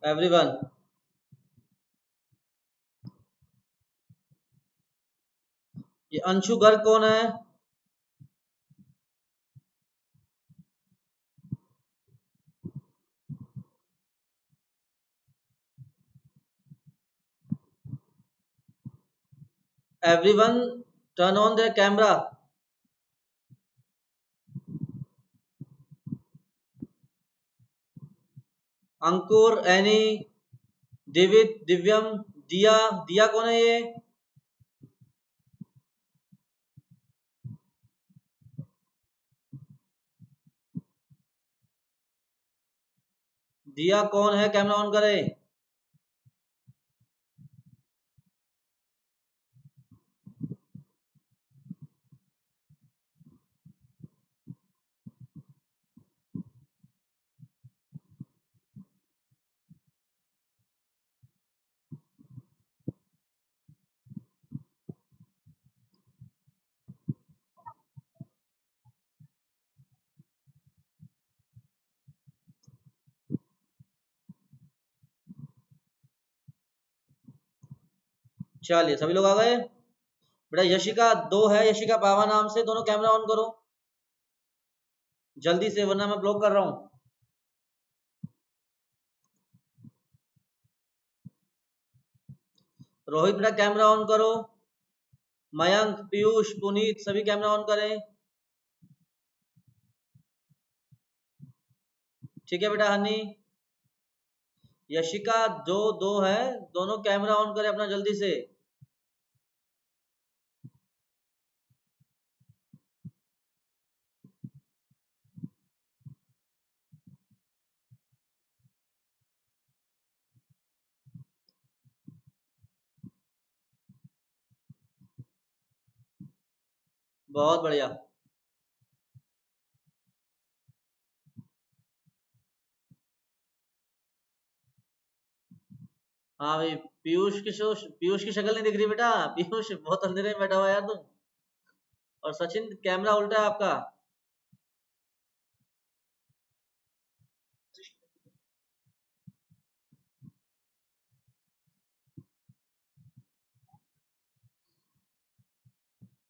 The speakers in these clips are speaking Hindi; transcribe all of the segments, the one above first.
एवरीवन। ये अंशु गर्ग कौन है? Everyone turn on there camera. Ankur, Annie, Divit, Divyam, Diya. Diya कौन है ये? दिया कौन है? कैमरा ऑन करे। चलिए सभी लोग आ गए। बेटा यशिका दो है, यशिका बाबा नाम से, दोनों कैमरा ऑन करो जल्दी से, वरना मैं ब्लॉक कर रहा हूँ। रोहित बेटा कैमरा ऑन करो। मयंक, पीयूष, पुनीत सभी कैमरा ऑन करें। ठीक है बेटा। हनी, यशिका जो दो है, दोनों कैमरा ऑन करें अपना जल्दी से। बहुत बढ़िया। हाँ भाई, पीयूष की शक्ल नहीं दिख रही बेटा। पीयूष बहुत अंधेरे में बैठा हुआ है यार तुम। और सचिन कैमरा उल्टा है आपका।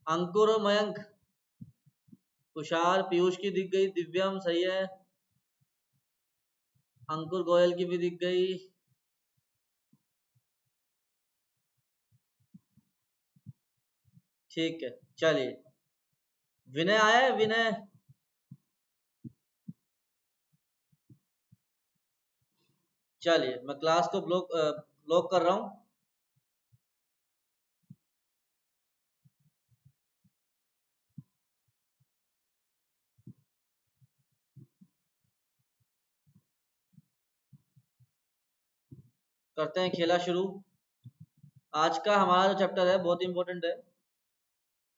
अंकुर और मयंक, तुषार, पीयूष की दिख गई, दिव्यम सही है, अंकुर गोयल की भी दिख गई। ठीक है चलिए। विनय आया है? विनय, चलिए मैं क्लास को ब्लॉक कर रहा हूँ। करते हैं खेला शुरू। आज का हमारा जो चैप्टर है बहुत इंपॉर्टेंट है,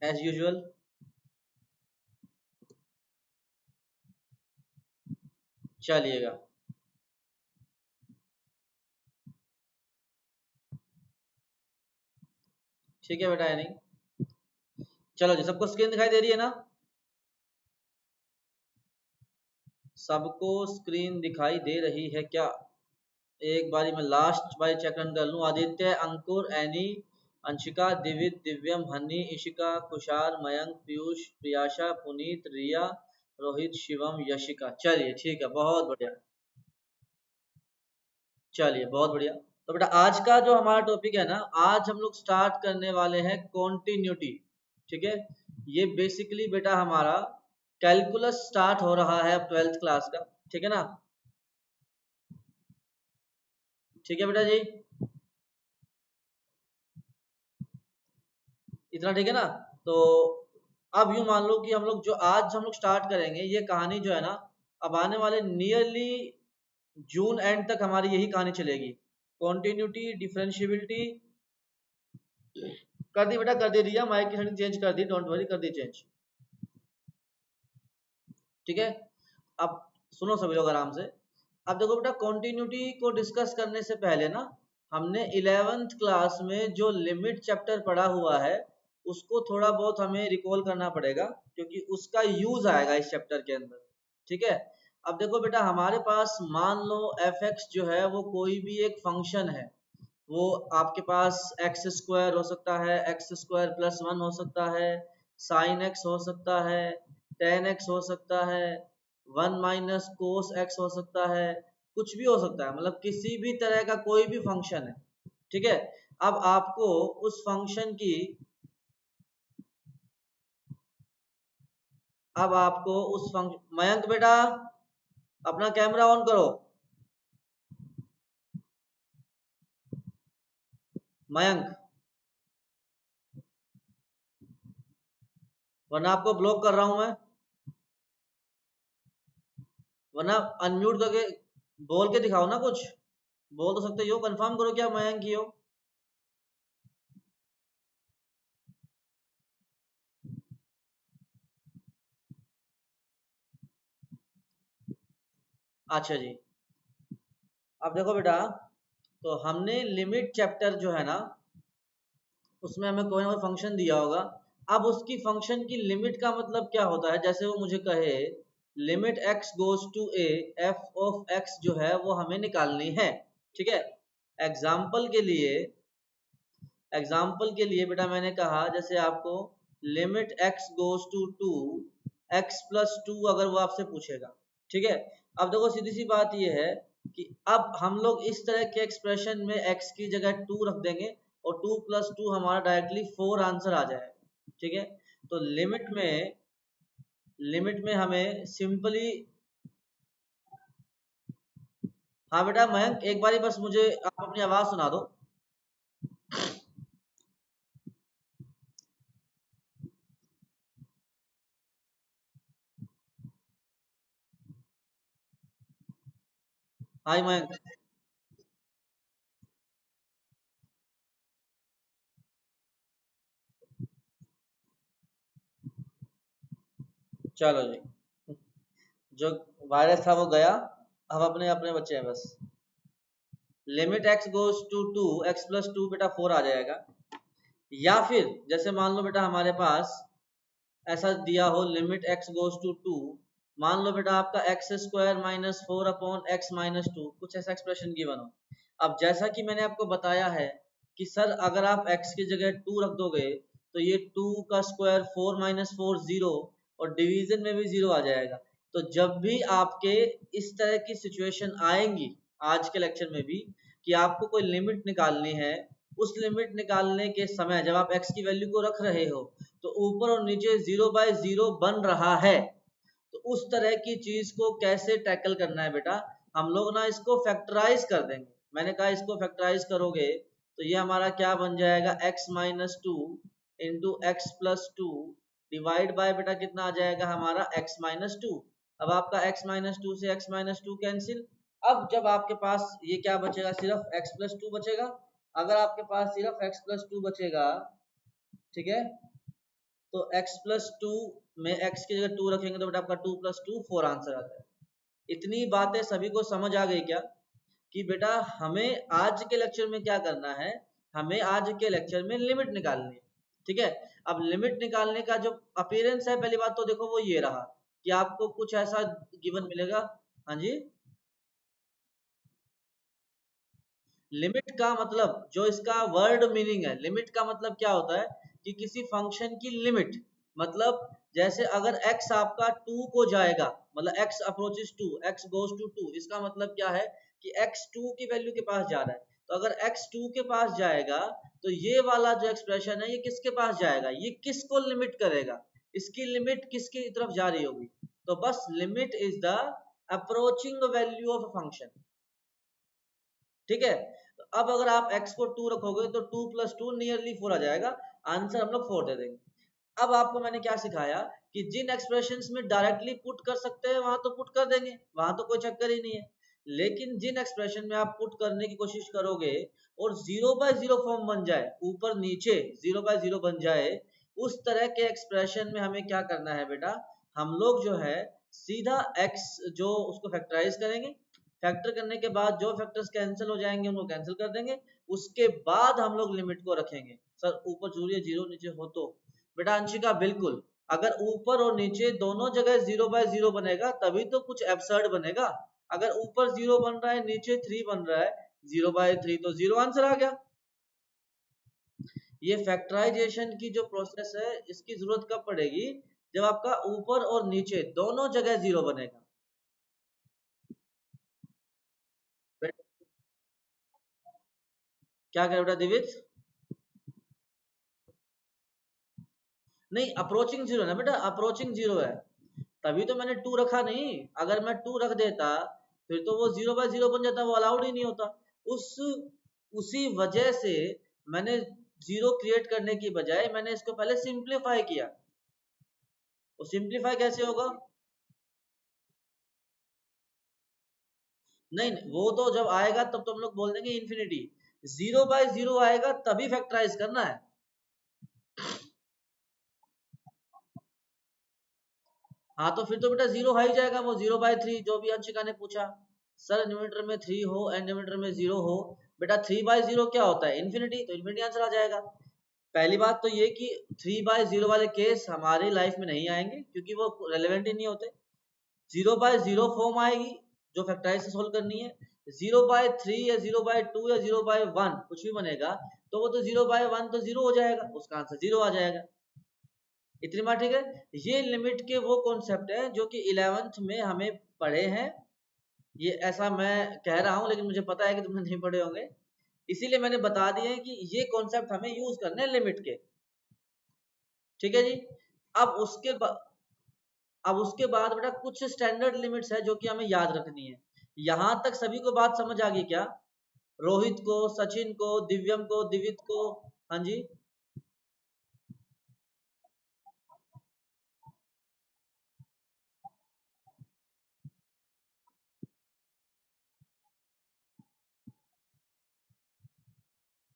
एज यूजुअल। चलिएगा। ठीक है बेटा, है नहीं। चलो जी, सबको स्क्रीन दिखाई दे रही है ना? सबको स्क्रीन दिखाई दे रही है क्या? एक बारी मैं लास्ट बारी चेक रन कर लूं। आदित्य, अंकुर, एनी, अंशिका, दिवित, दिव्यम, हनी, इशिका, कुशार, मयंक, पीयूष, प्रियाशा, पुनीत, रिया, रोहित, शिवम, यशिका। चलिए ठीक है, बहुत बढ़िया। चलिए बहुत बढ़िया। तो बेटा आज का जो हमारा टॉपिक है ना, आज हम लोग स्टार्ट करने वाले हैं कॉन्टिन्यूटी। ठीक है। ये बेसिकली बेटा हमारा कैलकुलस स्टार्ट हो रहा है अब 12th क्लास का। ठीक है ना? ठीक है बेटा जी, इतना ठीक है ना? तो अब यूं मान लो कि हम लोग जो आज हम लोग स्टार्ट करेंगे ये कहानी जो है ना, अब आने वाले नियरली जून एंड तक हमारी यही कहानी चलेगी। Continuity, differentiability. कर दी बेटा, कर दी रिया, माइक की सेटिंग चेंज कर दी, डोंट वरी, कर दी चेंज। ठीक है। अब सुनो सभी लोग आराम से। अब देखो बेटा, कॉन्टिन्यूटी को डिस्कस करने से पहले ना, हमने 11th क्लास में जो लिमिट चैप्टर पढ़ा हुआ है उसको थोड़ा बहुत हमें रिकॉल करना पड़ेगा, क्योंकि उसका यूज आएगा इस चैप्टर के अंदर। ठीक है। अब देखो बेटा हमारे पास मान लो एफ एक्स जो है वो कोई भी एक फंक्शन है, वो आपके पास एक्स स्क्वायर हो सकता है, एक्स स्क्वायर प्लस वन हो सकता है, साइन एक्स हो सकता है, टेन एक्स हो सकता है, वन माइनस कोस एक्स हो सकता है, कुछ भी हो सकता है, मतलब किसी भी तरह का कोई भी फंक्शन है। ठीक है, अब आपको उस फंक्शन की अब आपको उस फंक्शन, मयंक बेटा अपना कैमरा ऑन करो, मयंक, वरना आपको ब्लॉक कर रहा हूं मैं, वरना अनम्यूट करके बोल के दिखाओ ना कुछ, बोल तो सकते हो, कंफर्म करो क्या मयंक ही हो। अच्छा जी, अब देखो बेटा, तो हमने लिमिट चैप्टर जो है ना, उसमें हमें कोई ना कोई फंक्शन दिया होगा। अब उसकी फंक्शन की लिमिट का मतलब क्या होता है, जैसे वो मुझे कहे limit x goes to a, f of x जो है वो हमें निकालनी है। ठीक है, एग्जाम्पल के लिए एग्जाम्पल के लिए बेटा मैंने कहा, जैसे आपको limit x goes to two, x plus two अगर वो आपसे पूछेगा। ठीक है, अब देखो सीधी सी बात ये है कि अब हम लोग इस तरह के एक्सप्रेशन में एक्स की जगह टू रख देंगे और टू प्लस टू हमारा डायरेक्टली फोर आंसर आ जाएगा। ठीक है, तो लिमिट में हमें सिंपली, हाँ बेटा मयंक एक बारी बस मुझे आप अपनी आवाज सुना दो। हाय मयंक, चलो जी, जो वायरस था वो गया, अब अपने अपने बच्चे हैं बस। Limit x goes to two, x plus two बेटा फोर आ जाएगा। या फिर जैसे मान लो बेटा हमारे पास ऐसा दिया हो limit x goes to two, मान लो बेटा आपका x square minus four upon x minus two, कुछ ऐसा एक्सप्रेशन गिवन हो। अब जैसा कि मैंने आपको बताया है कि सर अगर आप एक्स की जगह टू रख दोगे तो ये टू का square four minus four zero, और डिवीजन में भी जीरो आ जाएगा। तो जब भी आपके इस तरह की सिचुएशन आएंगी आज के लेक्चर में भी, कि आपको कोई लिमिट निकालनी है, उस लिमिट निकालने के समय जब आप एक्स की वैल्यू को रख रहे हो तो ऊपर और नीचे जीरो बाय जीरो बन रहा है, तो उस तरह की चीज को कैसे टैकल करना है बेटा, हम लोग ना इसको फैक्टराइज कर देंगे। मैंने कहा इसको फैक्टराइज करोगे तो ये हमारा क्या बन जाएगा, x minus two into x plus to divide by बेटा कितना आ जाएगा हमारा x माइनस टू। अब आपका x माइनस टू से x माइनस टू कैंसिल। अब जब आपके पास ये क्या बचेगा, सिर्फ x प्लस टू बचेगा। अगर आपके पास सिर्फ x प्लस टू बचेगा, ठीक है, तो x प्लस टू में x की जगह टू रखेंगे तो बेटा आपका two plus two four answer आता है। इतनी बातें सभी को समझ आ गई क्या, कि बेटा हमें आज के लेक्चर में क्या करना है, हमें आज के लेक्चर में लिमिट निकालनी है। ठीक है, अब लिमिट निकालने का जो अपीयरेंस है, पहली बात तो देखो वो ये रहा कि आपको कुछ ऐसा गिवन मिलेगा। हाँ जी, लिमिट का मतलब जो इसका वर्ड मीनिंग है, लिमिट का मतलब क्या होता है कि किसी फंक्शन की लिमिट, मतलब जैसे अगर x आपका 2 को जाएगा, मतलब x approaches to, x goes to 2, इसका मतलब क्या है कि x 2 की वैल्यू के पास जा रहा है। तो अगर x 2 के पास जाएगा तो ये वाला जो एक्सप्रेशन है ये किसके पास जाएगा, ये किसको लिमिट करेगा, इसकी लिमिट किसकी तरफ जा रही होगी। तो बस limit is the approaching value of a function. ठीक है, तो अब अगर आप x को 2 रखोगे तो 2 प्लस टू नियरली 4 आ जाएगा, आंसर हम लोग 4 दे देंगे। अब आपको मैंने क्या सिखाया कि जिन एक्सप्रेशंस में डायरेक्टली पुट कर सकते हैं वहां तो पुट कर देंगे, वहां तो कोई चक्कर ही नहीं है। लेकिन जिन एक्सप्रेशन में आप पुट करने की कोशिश करोगे और जीरो बाय जीरो फॉर्म बन जाए, ऊपर नीचे जीरो बाय जीरो बन जाए, उस तरह के एक्सप्रेशन में हमें क्या करना है बेटा, हम लोग जो है सीधा x जो उसको फैक्टराइज करेंगे, फैक्टर करने के बाद जो फैक्टर्स कैंसिल हो जाएंगे उनको कैंसिल कर देंगे, उसके बाद हम लोग लिमिट को रखेंगे। सर ऊपर जरूरी जीरो नीचे हो तो, बेटा अंशिका बिल्कुल, अगर ऊपर और नीचे दोनों जगह 0/0 बनेगा तभी तो कुछ एब्सर्ड बनेगा। अगर ऊपर 0 बन रहा है नीचे 3 बन रहा है, 0/3 तो 0 आंसर आ गया। ये फैक्टराइजेशन की जो प्रोसेस है इसकी जरूरत कब पड़ेगी, जब आपका ऊपर और नीचे दोनों जगह 0 बनेगा। क्या कह बेटा दिविज? नहीं, अप्रोचिंग 0 ना बेटा, अप्रोचिंग 0 है, तभी तो मैंने 2 रखा नहीं। अगर मैं 2 रख देता फिर तो वो 0/0 बन जाता, वो अलाउड ही नहीं होता। उस उसी वजह से मैंने 0 क्रिएट करने की बजाय मैंने इसको पहले सिंप्लीफाई किया। वो सिंप्लीफाई कैसे होगा? नहीं, वो तो जब आएगा तब तो हम लोग बोल देंगे इन्फिनिटी। 0/0 आएगा तभी फैक्टराइज करना है। हाँ तो फिर तो बेटा 0 आ ही जाएगा, वो 0/3 जो भी अंशिका ने पूछा। सर न्यूमरेटर में 3 हो एंड डिनोमिनेटर में 0 हो, बेटा 3/0 क्या होता है? इन्फिनिटी, तो इन्फिनिटी आंसर आ जाएगा। पहली बात तो ये कि 3/0 वाले केस हमारी लाइफ में नहीं आएंगे क्योंकि वो रेलेवेंट ही नहीं होते। 0/0 फॉर्म आएगी जो फैक्टराइज से सोल्व करनी है। 0/3 या 0/2 या 0/1 कुछ भी बनेगा तो वो तो 0/1 तो 0 हो जाएगा, उसका आंसर 0 आ जाएगा। इतनी बात ठीक है। ये लिमिट के वो कॉन्सेप्ट है जो कि 11th में हमें पढ़े हैं। ये ऐसा मैं कह रहा हूं लेकिन मुझे पता है कि तुमने नहीं पढ़े होंगे, इसीलिए मैंने बता दिया है कि ये कॉन्सेप्ट हमें यूज करने हैं लिमिट के। ठीक है जी। अब उसके बाद अब उसके बाद बेटा कुछ स्टैंडर्ड लिमिट्स है जो कि हमें याद रखनी है। यहां तक सभी को बात समझ आ गई क्या? रोहित को, सचिन को, दिव्यम को, दिवित को? हाँ जी।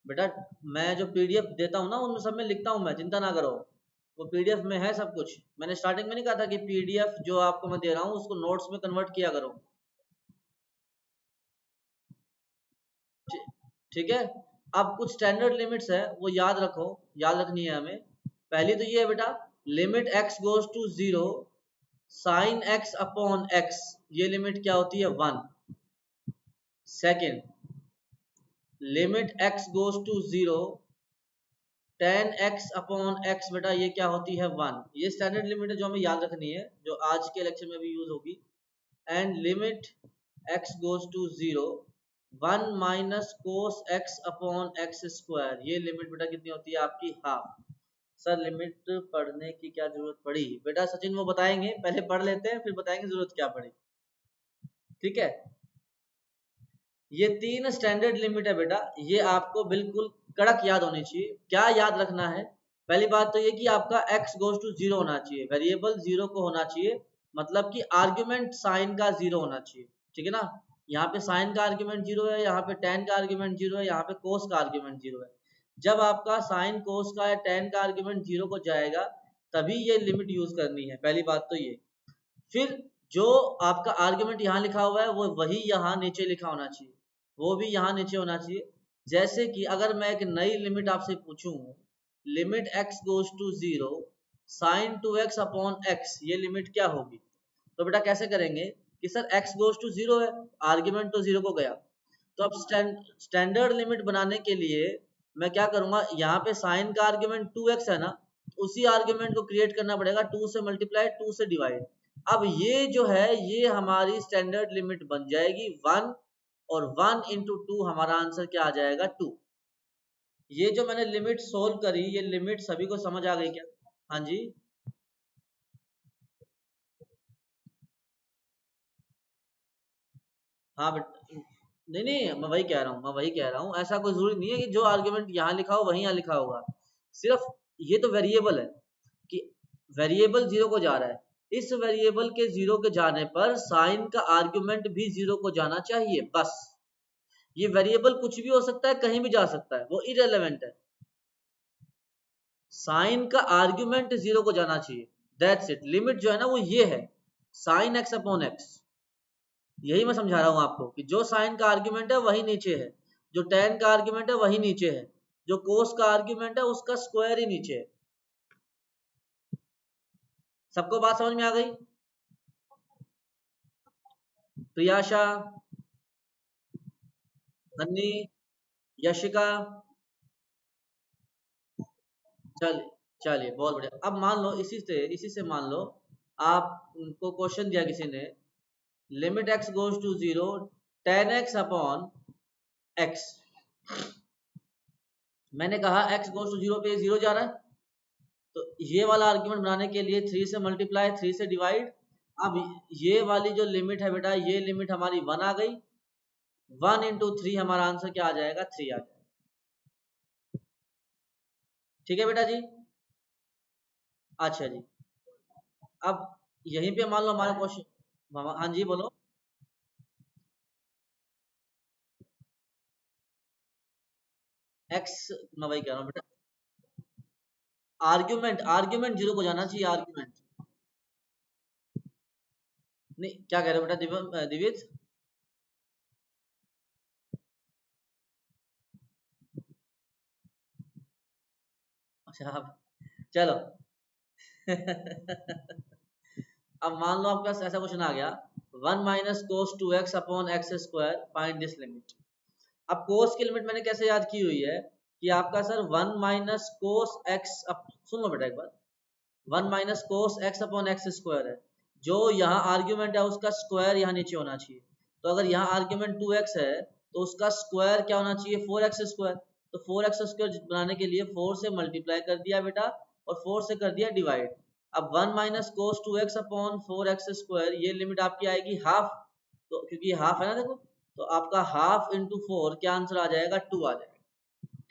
बेटा मैं जो पीडीएफ देता हूँ ना उनमें सब में लिखता हूँ, मैं चिंता ना करो। वो पीडीएफ में है सब कुछ। मैंने स्टार्टिंग में नहीं कहा था कि पीडीएफ जो आपको मैं दे रहा हूँ उसको नोट्स में कन्वर्ट किया करो। ठीक है। अब कुछ स्टैंडर्ड लिमिट्स है वो याद रखो, याद रखनी है हमें। पहली तो ये है बेटा, limit x goes to 0 sine x upon x, ये लिमिट क्या होती है? 1। Second, limit x goes to 0 tan x upon x, बेटा ये क्या होती है? 1। ये स्टैंडर्ड लिमिट है जो हमें याद रखनी है, जो आज के लेक्चर में भी यूज होगी। And limit x goes to 0 1 minus cos x upon x square, ये लिमिट बेटा कितनी होती है आपकी? हाफ। सर लिमिट पढ़ने की क्या जरूरत पड़ी? बेटा सचिन वो बताएंगे, पहले पढ़ लेते हैं फिर बताएंगे जरूरत क्या पड़ी। ठीक है। ये 3 स्टैंडर्ड लिमिट है बेटा, ये आपको बिल्कुल कड़क याद होनी चाहिए। क्या याद रखना है? पहली बात तो ये कि आपका x गोज टू 0 होना चाहिए, वेरिएबल 0 को होना चाहिए, मतलब कि आर्ग्यूमेंट साइन का 0 होना चाहिए। ठीक है ना? यहाँ पे साइन का आर्ग्यूमेंट 0 है, यहाँ पे टेन का आर्ग्यूमेंट 0 है, यहाँ पे कोस का आर्ग्यूमेंट 0 है। जब आपका साइन कोस का या टेन का आर्ग्यूमेंट 0 को जाएगा तभी ये लिमिट यूज करनी है। पहली बात तो ये। फिर जो आपका आर्ग्यूमेंट यहाँ लिखा हुआ है वो वही यहाँ नीचे लिखा होना चाहिए, वो भी यहाँ नीचे होना चाहिए। जैसे कि अगर मैं एक नई लिमिट आपसे पूछूं, limit x goes to 0 sine 2x upon x, ये लिमिट क्या होगी? तो बेटा कैसे करेंगे कि सर x गोज टू 0 है, आर्ग्यूमेंट तो 0 को गया, तो अब स्टैंडर्ड लिमिट बनाने के लिए मैं क्या करूंगा, यहाँ पे साइन का आर्ग्यूमेंट 2x है ना, तो उसी आर्ग्यूमेंट को क्रिएट करना पड़ेगा, 2 से मल्टीप्लाई 2 से डिवाइड। अब ये जो है ये हमारी स्टैंडर्ड लिमिट बन जाएगी 1, और 1 इंटू 2 हमारा आंसर क्या आ जाएगा? 2। ये जो मैंने लिमिट सोल्व करी, ये लिमिट सभी को समझ आ गई क्या? हाँ जी। हाँ बट नहीं नहीं, मैं वही कह रहा हूँ ऐसा कोई जरूरी नहीं है कि जो आर्ग्यूमेंट यहाँ लिखा हो वही यहाँ लिखा होगा। सिर्फ ये तो वेरिएबल है कि वेरिएबल 0 को जा रहा है, इस वेरिएबल के 0 के जाने पर साइन का आर्ग्यूमेंट भी 0 को जाना चाहिए, बस। ये वेरिएबल कुछ भी हो सकता है, कहीं भी जा सकता है, वो इरेलेवेंट है। साइन का आर्ग्यूमेंट 0 को जाना चाहिए, दैट्स इट। लिमिट जो है ना वो ये है, साइन एक्स अपॉन एक्स। यही मैं समझा रहा हूं आपको कि जो साइन का आर्ग्यूमेंट है वही नीचे है, जो टेन का आर्ग्यूमेंट है वही नीचे है, जो कोस का आर्ग्यूमेंट है उसका स्क्वायर ही नीचे है। सबको बात समझ में आ गई? प्रियाशा, अन्नी, यशिका, चलिए चलिए बहुत बढ़िया। अब मान लो इसी से मान लो आपको क्वेश्चन दिया किसी ने, limit x goes to 0 tan x upon x। मैंने कहा x गोज टू 0 पे 0 जा रहा है, तो ये वाला आर्ग्यूमेंट बनाने के लिए 3 से मल्टीप्लाई, 3 से डिवाइड। अब ये वाली जो लिमिट है बेटा, ये लिमिट हमारी 1 आ गई। 1 इंटू 3 हमारा आंसर क्या आ जाएगा? 3 आ जाएगा। ठीक है बेटा जी। अच्छा जी, अब यहीं पे मान लो हमारा क्वेश्चन, हाँ जी बोलो। एक्स, मैं वही कह रहा हूँ बेटा, आर्ग्यूमेंट आर्ग्यूमेंट जीरो को जाना चाहिए, आर्ग्यूमेंट। नहीं, क्या कह रहे हो बेटा दिव्य? अच्छा चलो अब मान लो आपके पास ऐसा क्वेश्चन आ गया, 1 minus cos 2x upon x square, find this limit. अब कोस की लिमिट मैंने कैसे याद की हुई है कि आपका सर 1 माइनस कोस एक्स, सुन लो बेटा एक बार, 1 minus cos x upon x square है, जो यहाँ आर्ग्यूमेंट है उसका स्क्वायर यहाँ नीचे होना चाहिए। तो अगर यहाँ आर्ग्यूमेंट 2x है तो उसका स्क्वायर क्या होना चाहिए? 4x square. तो 4x स्क्वायर बनाने के लिए 4 से मल्टीप्लाई कर दिया बेटा, और 4 से कर दिया डिवाइड। अब 1 माइनस कोस 2x अपॉन 4x स्क्वायर, ये लिमिट आपकी आएगी हाफ, तो क्योंकि ये हाफ है ना देखो, तो आपका हाफ इंटू 4 क्या आंसर आ जाएगा? 2 आ जाएगा।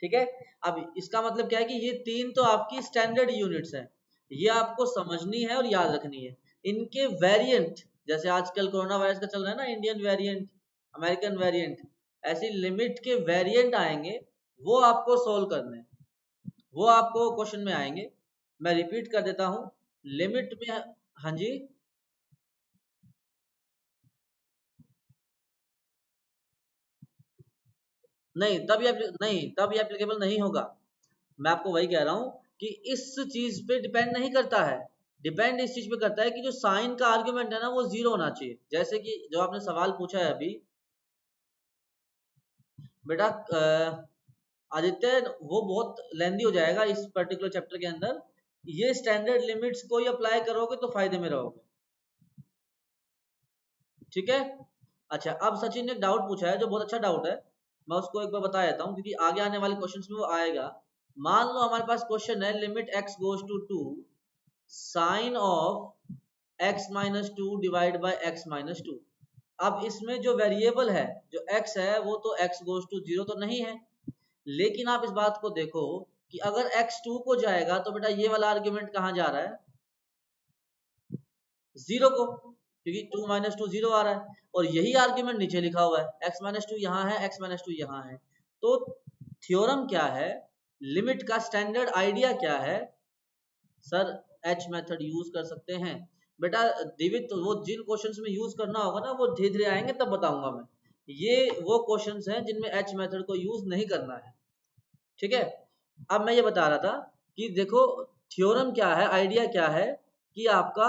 ठीक है। अब इसका मतलब क्या है कि ये तीन तो आपकी स्टैंडर्ड यूनिट्स हैं, ये आपको समझनी है और याद रखनी है। इनके वेरिएंट, जैसे आजकल कोरोना वायरस का चल रहा है ना, इंडियन वेरिएंट, अमेरिकन वेरिएंट, ऐसी लिमिट के वेरिएंट आएंगे, वो आपको सोल्व करने हैं, वो आपको क्वेश्चन में आएंगे। मैं रिपीट कर देता हूं, लिमिट में, हाँ जी, नहीं तब ये एप्लीकेबल नहीं होगा। मैं आपको वही कह रहा हूं कि इस चीज पे डिपेंड नहीं करता है, डिपेंड इस चीज पे करता है कि जो साइन का आर्ग्यूमेंट है ना वो जीरो होना चाहिए। जैसे कि जो आपने सवाल पूछा है अभी बेटा, आदित्य, वो बहुत लेंदी हो जाएगा इस पर्टिकुलर चैप्टर के अंदर। ये स्टैंडर्ड लिमिट्स को ही अप्लाई करोगे तो फायदे में रहोगे। ठीक है। अच्छा, अब सचिन ने एक डाउट पूछा है जो बहुत अच्छा डाउट है, मैं उसको एक बार बता देता हूँ क्योंकि आगे आने वाले क्वेश्चंस में वो आएगा। मान लो हमारे पास क्वेश्चन है, limit x goes to 2 sine of x minus 2 divide by x minus 2। अब इसमें जो वेरिएबल है, जो x है, वो तो x गोज टू 0 तो नहीं है, लेकिन आप इस बात को देखो कि अगर x 2 को जाएगा तो बेटा ये वाला आर्ग्यूमेंट कहाँ जा रहा है? 0 को, क्योंकि 2 माइनस 2 0 आ रहा है, और यही आर्ग्यूमेंट नीचे लिखा हुआ है, x माइनस 2 यहाँ है, x माइनस 2 यहाँ है। तो थ्योरम क्या है, लिमिट का स्टैंडर्ड आइडिया क्या है? सर एच मेथड यूज कर सकते हैं बेटा। दिवित, वो जिन क्वेश्चंस में यूज करना होगा ना वो धीरे धीरे आएंगे तब बताऊंगा मैं। ये वो क्वेश्चंस हैं जिनमें एच मेथड को यूज नहीं करना है। ठीक है। अब मैं ये बता रहा था कि देखो, थ्योरम क्या है, आइडिया क्या है कि आपका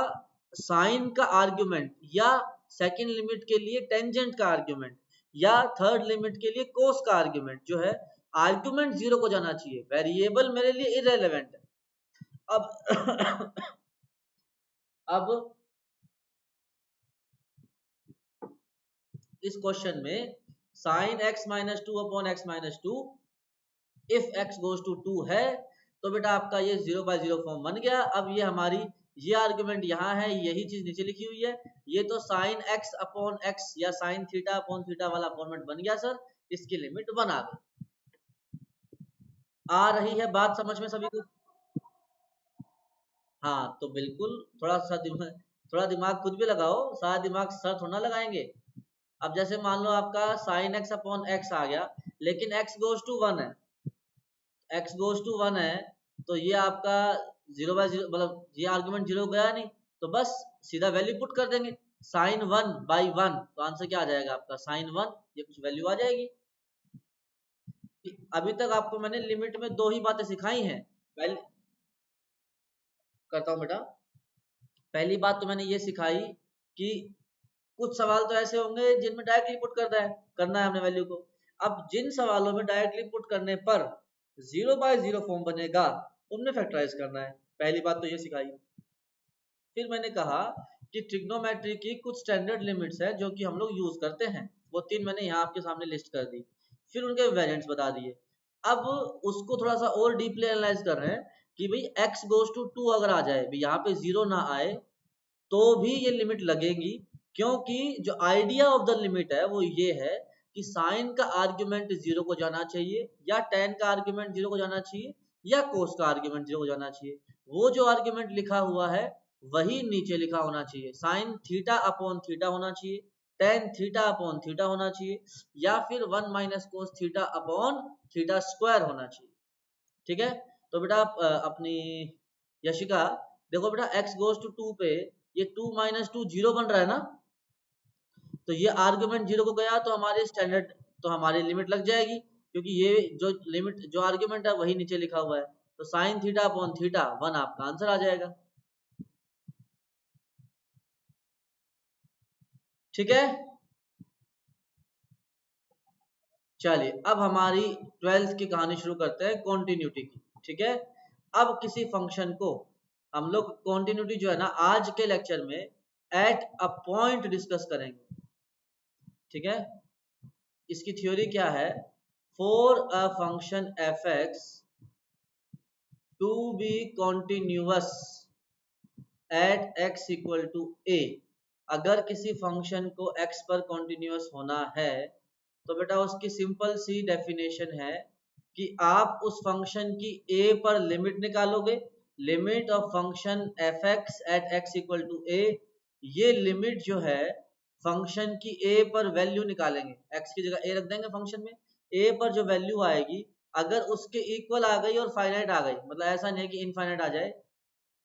साइन का आर्ग्यूमेंट, या सेकंड लिमिट के लिए टेंजेंट का आर्ग्यूमेंट, या थर्ड लिमिट के लिए कोस का आर्ग्यूमेंट जो है, आर्ग्यूमेंट जीरो को जाना चाहिए, वेरिएबल मेरे लिए इरेलेवेंट है। अब अब इस क्वेश्चन में sine x minus 2 upon x minus 2, if x goes to 2 है तो बेटा आपका ये 0 बाय 0 फॉर्म बन गया। अब ये हमारी, ये आर्गुमेंट यहाँ है, यही चीज नीचे लिखी हुई है, ये तो साइन x अपॉन x या साइन थीटा अपॉन थीटा वाला फॉर्मेट बन गया सर। इसकी लिमिट 1 आ गई। आ रही है बात समझ में सभी को? हाँ तो बिल्कुल, थोड़ा दिमाग खुद भी लगाओ, सारा दिमाग सर थोड़ा ना लगाएंगे। अब जैसे मान लो आपका साइन x अपॉन x आ गया, लेकिन x गोज टू 1 है, x गोज टू 1 है, तो ये आपका 0 बाय 0, मतलब ये आर्गुमेंट 0 गया नहीं, तो बस सीधा वैल्यू पुट कर देंगे, साइन 1 बाई 1, तो आंसर क्या आ जाएगा आपका? साइन 1, ये कुछ वैल्यू आ जाएगी। अभी तक आपको मैंने लिमिट में 2 ही बातें सिखाई हैं। पहले करता हूँ बेटा, पहली बात तो मैंने ये सिखाई कि कुछ सवाल तो ऐसे होंगे जिनमें डायरेक्टली पुट करना है हमने वैल्यू को। अब जिन सवालों में डायरेक्टली पुट करने पर 0/0 फॉर्म बनेगा उनमें फैक्टराइज करना है। पहली बात तो ये सिखाई। फिर मैंने कहा कि ट्रिग्नोमेट्री की कुछ स्टैंडर्ड लिमिट्स है जो कि हम लोग यूज करते हैं, वो 3 मैंने यहाँ आपके सामने लिस्ट कर दी। फिर उनके वेरिएंट्स बता दिए। अब उसको थोड़ा सा और डीपली एनालाइज कर रहे हैं कि भाई x गोज टू 2 अगर आ जाए, यहाँ पे 0 ना आए तो भी ये लिमिट लगेगी, क्योंकि जो आइडिया ऑफ द लिमिट है वो ये है कि साइन का आर्ग्यूमेंट 0 को जाना चाहिए, या टेन का आर्ग्यूमेंट 0 को जाना चाहिए, या कोस का आर्ग्यूमेंट 0 को जाना चाहिए। वो जो आर्ग्यूमेंट लिखा हुआ है वही नीचे लिखा होना चाहिए। साइन थीटा अपॉन थीटा होना चाहिए, टेन थीटा अपॉन थीटा होना चाहिए, या फिर 1 minus cos theta upon theta square होना चाहिए। ठीक है, तो बेटा अपनी यशिका देखो बेटा, x गोज टू 2 पे ये 2 माइनस 2 0 बन रहा है ना, तो ये आर्ग्यूमेंट 0 को गया तो हमारे स्टैंडर्ड, तो हमारी लिमिट लग जाएगी, क्योंकि ये जो लिमिट जो आर्ग्यूमेंट है वही नीचे लिखा हुआ है। तो साइन थीटा अपॉन थीटा 1 आपका आंसर आ जाएगा। ठीक है, चलिए अब हमारी 12th की कहानी शुरू करते हैं कॉन्टिन्यूटी की। ठीक है, अब किसी फंक्शन को हम लोग कॉन्टिन्यूटी जो है ना आज के लेक्चर में एट अ पॉइंट डिस्कस करेंगे। ठीक है, इसकी थ्योरी क्या है, for a function f x to be continuous at x equal to a, अगर किसी फंक्शन को x पर कॉन्टिन्यूअस होना है तो बेटा उसकी सिंपल सी डेफिनेशन है कि आप उस फंक्शन की a पर लिमिट निकालोगे, limit of function f x at x equal to a. ये लिमिट जो है फंक्शन की a पर वैल्यू निकालेंगे, x की जगह a रख देंगे फंक्शन में, a पर जो वैल्यू आएगी अगर उसके इक्वल आ गई और फाइनाइट आ गई, मतलब ऐसा नहीं है कि इनफाइनाइट आ जाए,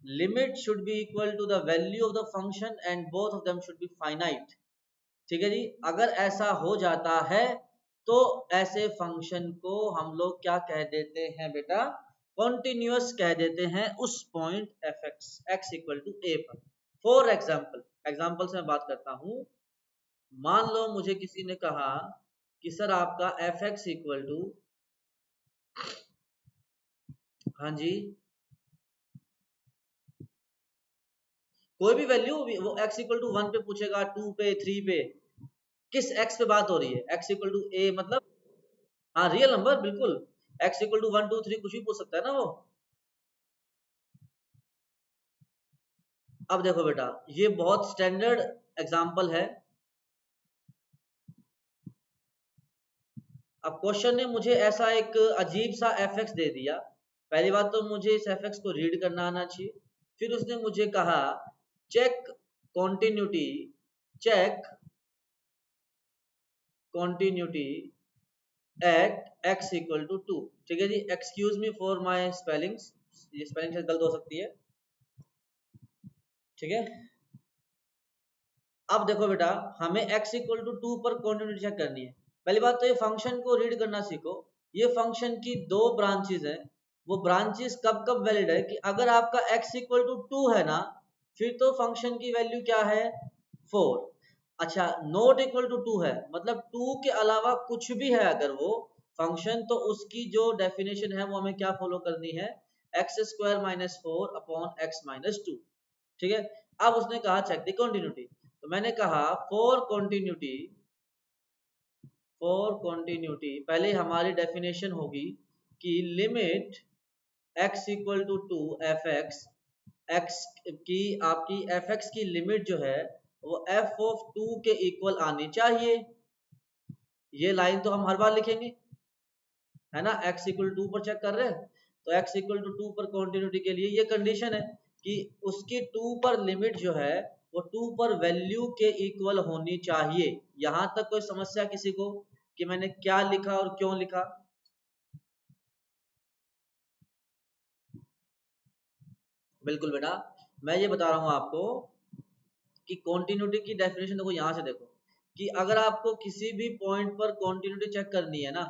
limit should be equal to the value of the function and both of them should be finite। ठीक है जी, अगर ऐसा हो जाता है तो ऐसे फंक्शन को हम लोग क्या कह देते हैं बेटा, कॉन्टिन्यूअस कह देते हैं उस point f x x equal to a पर। फॉर एग्जाम्पल, एग्जाम्पल से मैं बात करता हूं, मान लो मुझे किसी ने कहा कि सर आपका एफ एक्स इक्वल टू, हाँ जी, कोई भी वैल्यू, वो x इक्वल टू 1 पे पूछेगा, 2 पे, 3 पे, किस x पे बात हो रही है, x इक्वल टू a मतलब, हाँ रियल नंबर बिल्कुल, x इक्वल टू 1 2 3 कुछ भी पूछ सकता है ना वो। अब देखो बेटा, ये बहुत स्टैंडर्ड एग्जांपल है। अब क्वेश्चन ने मुझे ऐसा एक अजीब सा एफ एक्स दे दिया, पहली बात तो मुझे इस एफ एक्स को रीड करना आना चाहिए। फिर उसने मुझे कहा check continuity, check continuity at x equal to 2। ठीक है जी, excuse me for my spellings, ये स्पेलिंग से गलत हो सकती है। ठीक है, अब देखो बेटा, हमें x इक्वल टू 2 पर कॉन्टिन्यूटी चेक करनी है। पहली बात तो ये फंक्शन को रीड करना सीखो। ये फंक्शन की दो ब्रांचेस हैं, वो ब्रांचेस कब कब वैलिड है कि अगर आपका x इक्वल टू 2 है ना, फिर तो फंक्शन की वैल्यू क्या है 4। अच्छा, नॉट इक्वल टू 2 है, मतलब 2 के अलावा कुछ भी है अगर वो फंक्शन, तो उसकी जो डेफिनेशन है वो हमें क्या फॉलो करनी है, x square minus 4 upon x minus 2। ठीक है, अब उसने कहा चेक द कंटिन्यूटी, तो मैंने कहा फॉर कंटिन्यूटी, फॉर कंटिन्यूटी पहले हमारी डेफिनेशन होगी कि limit x equal to 2 f x, x की आपकी एफ एक्स की लिमिट जो है वो एफ ऑफ 2 के इक्वल आनी चाहिए। ये लाइन तो हम हर बार लिखेंगे, है ना, x इक्वल 2 पर चेक कर रहे हैं, तो x इक्वल टू 2 पर कंटिन्यूटी के लिए ये कंडीशन है कि उसकी 2 पर लिमिट जो है वो 2 पर वैल्यू के इक्वल होनी चाहिए। यहां तक कोई समस्या किसी को कि मैंने क्या लिखा और क्यों लिखा? बिल्कुल बेटा, मैं ये बता रहा हूं आपको कि कॉन्टिन्यूटी की डेफिनेशन देखो, यहां से देखो कि अगर आपको किसी भी पॉइंट पर कॉन्टिन्यूटी चेक करनी है ना,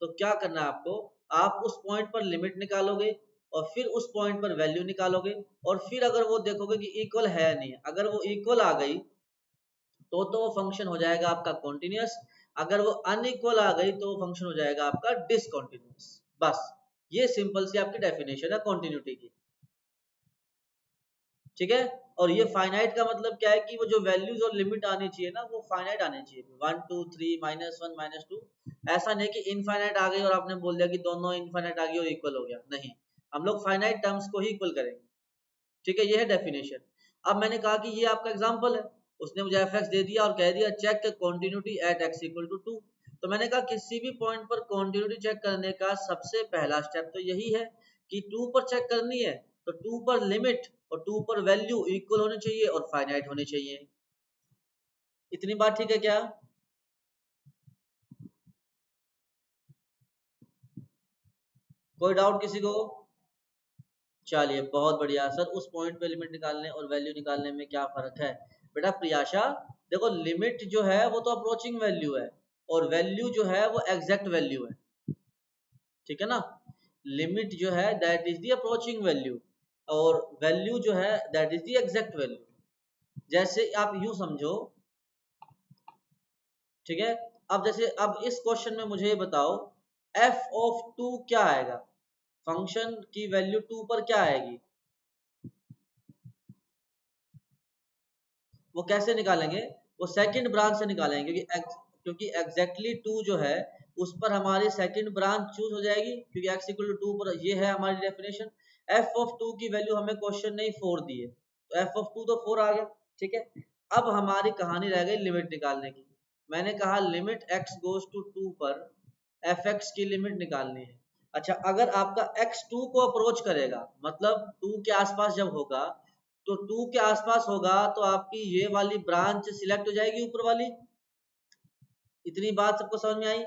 तो क्या करना है आपको, आप उस पॉइंट पर लिमिट निकालोगे, और फिर उस पॉइंट पर वैल्यू निकालोगे और फिर अगर वो देखोगे कि इक्वल है नहीं, अगर वो इक्वल आ गई तो वो फंक्शन हो जाएगा आपका कॉन्टिन्यूअस, अगर वो अनइक्वल आ गई तो वो फंक्शन हो जाएगा आपका डिसकंटिन्यूअस। बस ये सिंपल सी आपकी डेफिनेशन है कॉन्टिन्यूटी की, ठीक है। और ये फाइनाइट का मतलब क्या है कि वो जो वैल्यूज और लिमिट आनी चाहिए ना वो फाइनाइट आनी चाहिए, 1 2 3 -1 -2, ऐसा नहीं कि इनफाइनाइट आ गई और आपने बोल दिया कि दोनों इनफाइनाइट आ गई और इक्वल हो गया, नहीं, हम लोग फाइनाइट टर्म्स को ही इक्वल करेंगे, ठीक है। ये है डेफिनेशन। अब मैंने कहा कि ये आपका एग्जांपल है, उसने मुझे एफ एक्स दे दिया और कह दिया check continuity at x equal to 2, तो मैंने कहा किसी भी पॉइंट पर कॉन्टिन्यूटी चेक करने का सबसे पहला स्टेप तो यही है कि 2 पर चेक करनी है, तो 2 पर लिमिट और 2 पर वैल्यू इक्वल होनी चाहिए और फाइनाइट होनी चाहिए। इतनी बात ठीक है क्या? कोई डाउट किसी को? चलिए बहुत बढ़िया सर, उस पॉइंट पे लिमिट निकालने और वैल्यू निकालने में क्या फर्क है? बेटा प्रियाशा, देखो लिमिट जो है वो तो अप्रोचिंग वैल्यू है और वैल्यू जो है वो एग्जैक्ट वैल्यू है, ठीक है ना। लिमिट जो है that is the approaching value और वैल्यू जो है that is the exact value. जैसे आप यूं समझो, ठीक है। अब जैसे अब इस क्वेश्चन में मुझे ये बताओ एफ ऑफ 2 क्या आएगा, फंक्शन की वैल्यू 2 पर क्या आएगी, वो कैसे निकालेंगे? वो सेकंड ब्रांच से निकालेंगे क्योंकि एग्जैक्टली 2 जो है उस पर हमारी सेकंड ब्रांच चूज हो जाएगी क्योंकि x इक्वल टू 2 पर ये है हमारी डेफिनेशन। f ऑफ 2 की वैल्यू हमें क्वेश्चन नहीं 4 दी है, तो f ऑफ 2 तो 4 आ गया, ठीक है। अब हमारी कहानी रह गई लिमिट निकालने की। मैंने कहा लिमिट x गोज टू 2 पर fx की लिमिट निकालनी है। अच्छा, अगर आपका x 2 को अप्रोच करेगा मतलब 2 के आसपास जब होगा, तो 2 के आसपास होगा तो आपकी ये वाली ब्रांच सिलेक्ट हो जाएगी ऊपर वाली। इतनी बात सबको समझ में आई?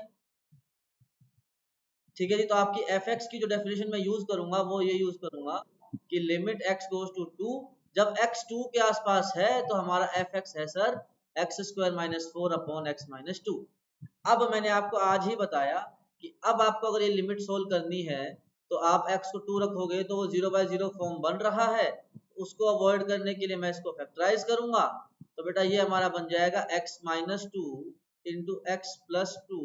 ठीक है जी, तो आपकी एफ एक्स की जो डेफिनेशन मैं यूज करूंगा वो ये यूज करूंगा कि लिमिट एक्स गोज टू 2, जब एक्स 2 के आसपास है तो हमारा एफ एक्स है sir x square minus 4 upon x minus 2। अब मैंने आपको आज ही बताया कि अब आपको अगर ये लिमिट सोल्व करनी है तो आप x को 2 रखोगे तो वो 0/0 फॉर्म बन रहा है, उसको अवॉइड करने के लिए मैं इसको फैक्टराइज करूंगा, तो बेटा ये हमारा बन जाएगा x minus 2 into x plus 2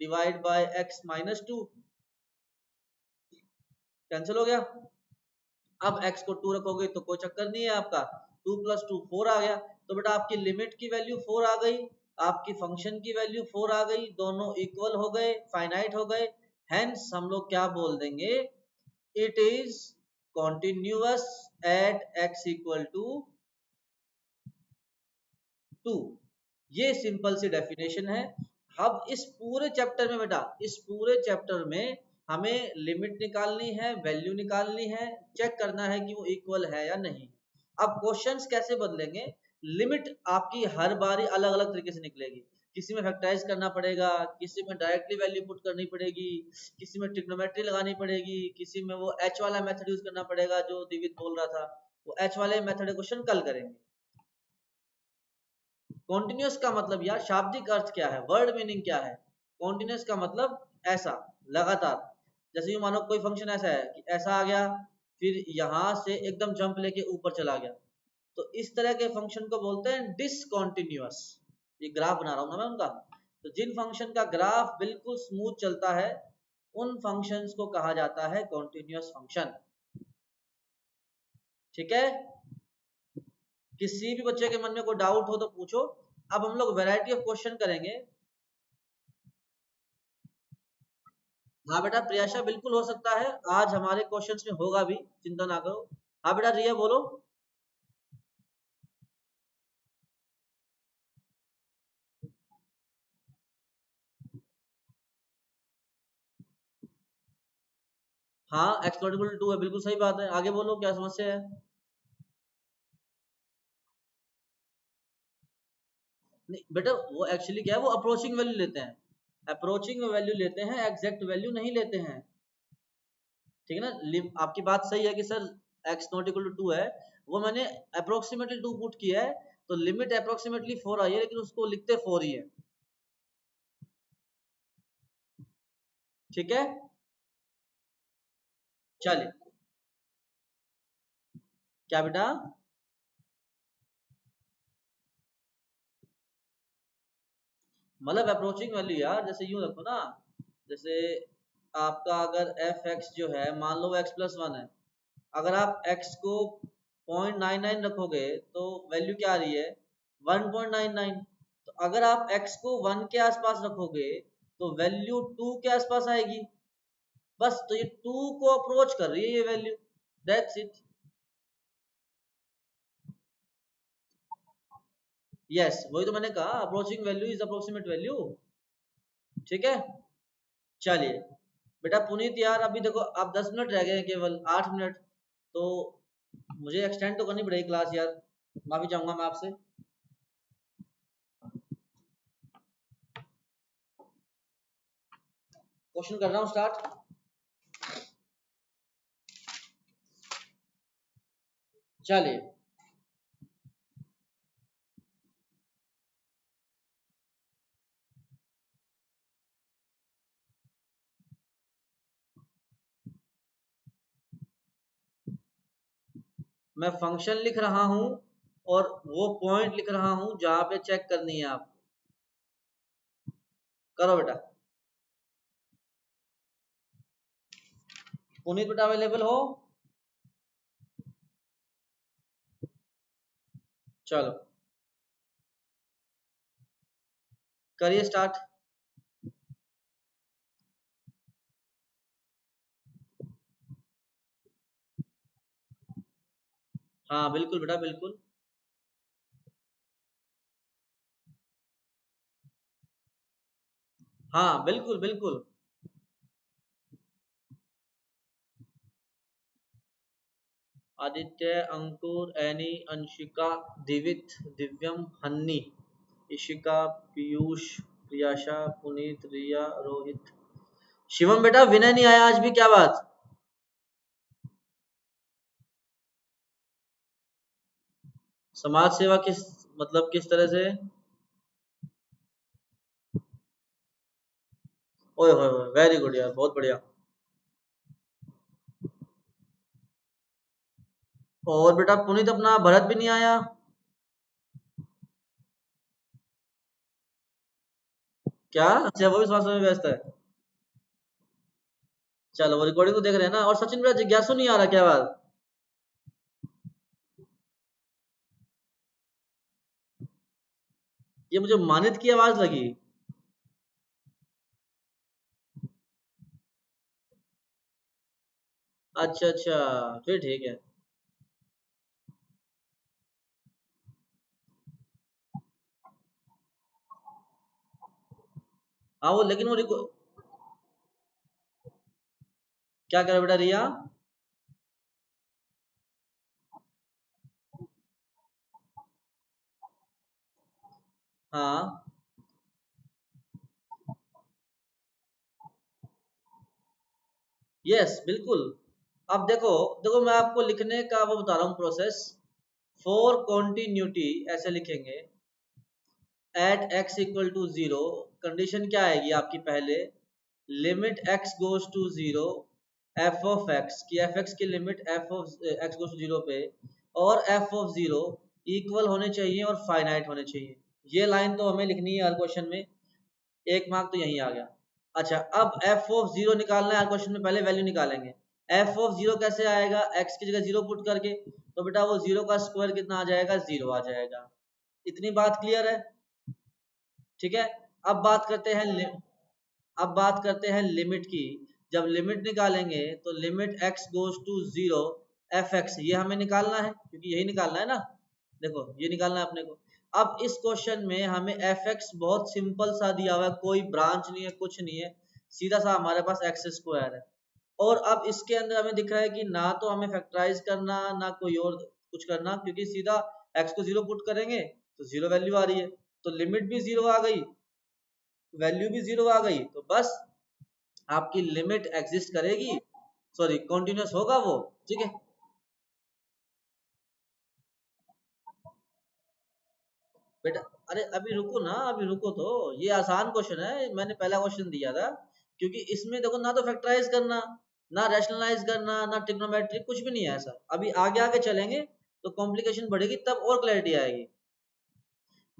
divide by x minus 2, cancel हो गया। अब x को 2 रखोगे तो कोई चक्कर नहीं है, आपका 2 प्लस 2 4 आ गया, तो बेटा आपकी लिमिट की वैल्यू 4 आ गई, आपकी फंक्शन की वैल्यू 4 आ गई, दोनों इक्वल हो गए, फाइनाइट हो गए। हेंस हम लोग क्या बोल देंगे, it is continuous at x equal to 2। ये सिंपल सी डेफिनेशन है। अब इस पूरे चैप्टर में बेटा, इस पूरे चैप्टर में हमें लिमिट निकालनी है, वैल्यू निकालनी है, चेक करना है कि वो इक्वल है या नहीं। अब क्वेश्चंस कैसे बदलेंगे, लिमिट आपकी हर बारी अलग अलग तरीके से निकलेगी, किसी में फैक्टराइज करना पड़ेगा, किसी में डायरेक्टली वैल्यू पुट करनी पड़ेगी, किसी में ट्रिग्नोमेट्री लगानी पड़ेगी, किसी में वो एच वाला मेथड यूज करना पड़ेगा जो दिवित बोल रहा था, वो एच वाले मेथड क्वेश्चन कल करेंगे। कॉन्टिन्यूस का मतलब यार शाब्दिक अर्थ क्या है, वर्ड मीनिंग क्या है? कॉन्टिन्यूस का मतलब ऐसा, लगातार। जैसे ये मानो कोई फंक्शन ऐसा है कि ऐसा आ गया फिर यहां से एकदम जंप लेके ऊपर चला गया, तो इस तरह के फंक्शन को बोलते हैं डिसकॉन्टिन्यूअस। ये ग्राफ बना रहा हूं ना मैं उनका, तो जिन फंक्शन का ग्राफ बिल्कुल स्मूथ चलता है उन फंक्शंस को कहा जाता है कॉन्टिन्यूअस फंक्शन, ठीक है। किसी भी बच्चे के मन में कोई डाउट हो तो पूछो। अब हम लोग वैरायटी ऑफ क्वेश्चन करेंगे। हाँ बेटा प्रियाशा, बिल्कुल हो सकता है, आज हमारे क्वेश्चंस में होगा भी, चिंता ना करो। हाँ बेटा रिया बोलो। हाँ एक्स नॉट इक्वल टू 2 है, बिल्कुल सही बात है, आगे बोलो क्या समस्या है। नहीं बेटा वो एक्चुअली क्या है, वो अप्रोचिंग वैल्यू लेते हैं, अप्रोचिंग वैल्यू लेते हैं, एग्जैक्ट वैल्यू नहीं लेते हैं, ठीक है ना। आपकी बात सही है कि sir x not equal to 2 है, वो मैंने अप्रोक्सीमेटली 2 पुट किया है, तो लिमिट अप्रोक्सीमेटली 4 आई है लेकिन उसको लिखते 4 ही है, ठीक है। चलिए क्या बेटा? मतलब अप्रोचिंग वैल्यू यार, जैसे यूं रखो ना, जैसे आपका अगर एफ एक्स जो है, मान लो एक्स प्लस वन है, अगर आप x को 0.99 रखोगे तो वैल्यू क्या आ रही है? 1.99। तो अगर आप x को 1 के आसपास रखोगे तो वैल्यू 2 के आसपास आएगी। बस, तो ये 2 को अप्रोच कर रही है ये वैल्यू, दैट्स इट। यस, वही तो मैंने कहा, approaching value is approximate value. ठीक है, चलिए बेटा पुनीत यार, अभी देखो आप 10 मिनट रह गए हैं, केवल 8 मिनट, तो मुझे एक्सटेंड तो करनी पड़ेगी क्लास यार, माफी चाहूंगा मैं आपसे। क्वेश्चन कर रहा हूँ स्टार्ट। चलिए, मैं फंक्शन लिख रहा हूं और वो पॉइंट लिख रहा हूं जहां पे चेक करनी है आप। करो बेटा। पुनीत बेटा अवेलेबल हो? चलो करिए स्टार्ट। हाँ बिल्कुल बेटा बिल्कुल। हाँ बिल्कुल बिल्कुल। आदित्य, अंकुर, एनी, अंशिका, दिवित, दिव्यम, हन्नी, इशिका, पीयूष, प्रियाशा, पुनीत, रिया, रोहित, शिवम बेटा विनय नहीं आया आज भी, क्या बात? समाज सेवा किस, मतलब किस तरह से? ओए होए होए, वेरी गुड यार, बहुत बढ़िया। और बेटा पुनीत अपना भरत भी नहीं आया। क्या? अच्छा, वो भी समाज सेवा में व्यस्त है। चलो वो रिकॉर्डिंग तो देख रहे हैं ना। और सचिन बेटा जिज्ञासु नहीं आ रहा, क्या बात? ये मुझे मानित की आवाज लगी। अच्छा अच्छा, फिर ठीक है। हाँ वो, लेकिन वो क्या करे बेटा रिया? हाँ यस बिल्कुल। अब देखो, देखो मैं आपको लिखने का वो बता रहा हूँ प्रोसेस। फॉर कॉन्टिन्यूटी ऐसे लिखेंगे, at x equal to zero, condition क्या आएगी आपकी पहले? Limit x goes to zero, f of x की, एफ एक्स की limit f of x goes to zero पे, और एफ ऑफ जीरो इक्वल होने चाहिए और फाइनाइट होने चाहिए। ये लाइन तो हमें लिखनी है हर क्वेश्चन में, एक मार्क तो यही आ गया। अच्छा, अब एफ ऑफ जीरो निकालना है हर क्वेश्चन में, पहले वैल्यू निकालेंगे। एफ ऑफ जीरो कैसे आएगा? एक्स की जगह जीरो पुट करके, तो बेटा वो जीरो का स्क्वायर कितना आ जाएगा? जीरो आ जाएगा। इतनी बात क्लियर है? ठीक है। अब बात करते हैं अब बात करते हैं लिमिट की। जब लिमिट निकालेंगे तो limit x goes to zero, f x, ये हमें निकालना है क्योंकि यही निकालना है ना। देखो ये निकालना है अपने को। अब इस क्वेश्चन में हमें एफ एक्स बहुत सिंपल सा दिया हुआ है, कोई ब्रांच नहीं है, कुछ नहीं है, सीधा सा हमारे पास एक्स स्क्वायर है। और अब इसके अंदर हमें दिख रहा है कि ना तो हमें फैक्टराइज करना, ना कोई और कुछ करना, क्योंकि सीधा एक्स को जीरो पुट करेंगे तो जीरो वैल्यू आ रही है, तो लिमिट भी जीरो आ गई, वैल्यू भी जीरो आ गई, तो बस आपकी लिमिट एग्जिस्ट करेगी, सॉरी कॉन्टिन्यूस होगा वो। ठीक है बेटा, अरे अभी रुको ना, अभी रुको, तो ये आसान क्वेश्चन है, मैंने पहला क्वेश्चन दिया था। क्योंकि इसमें देखो ना तो फैक्टराइज करना, ना रैशनलाइज करना, ना ट्रिग्नोमेट्रिक, कुछ भी नहीं है ऐसा। अभी आगे आगे चलेंगे तो कॉम्प्लिकेशन बढ़ेगी, तब और क्लैरिटी आएगी।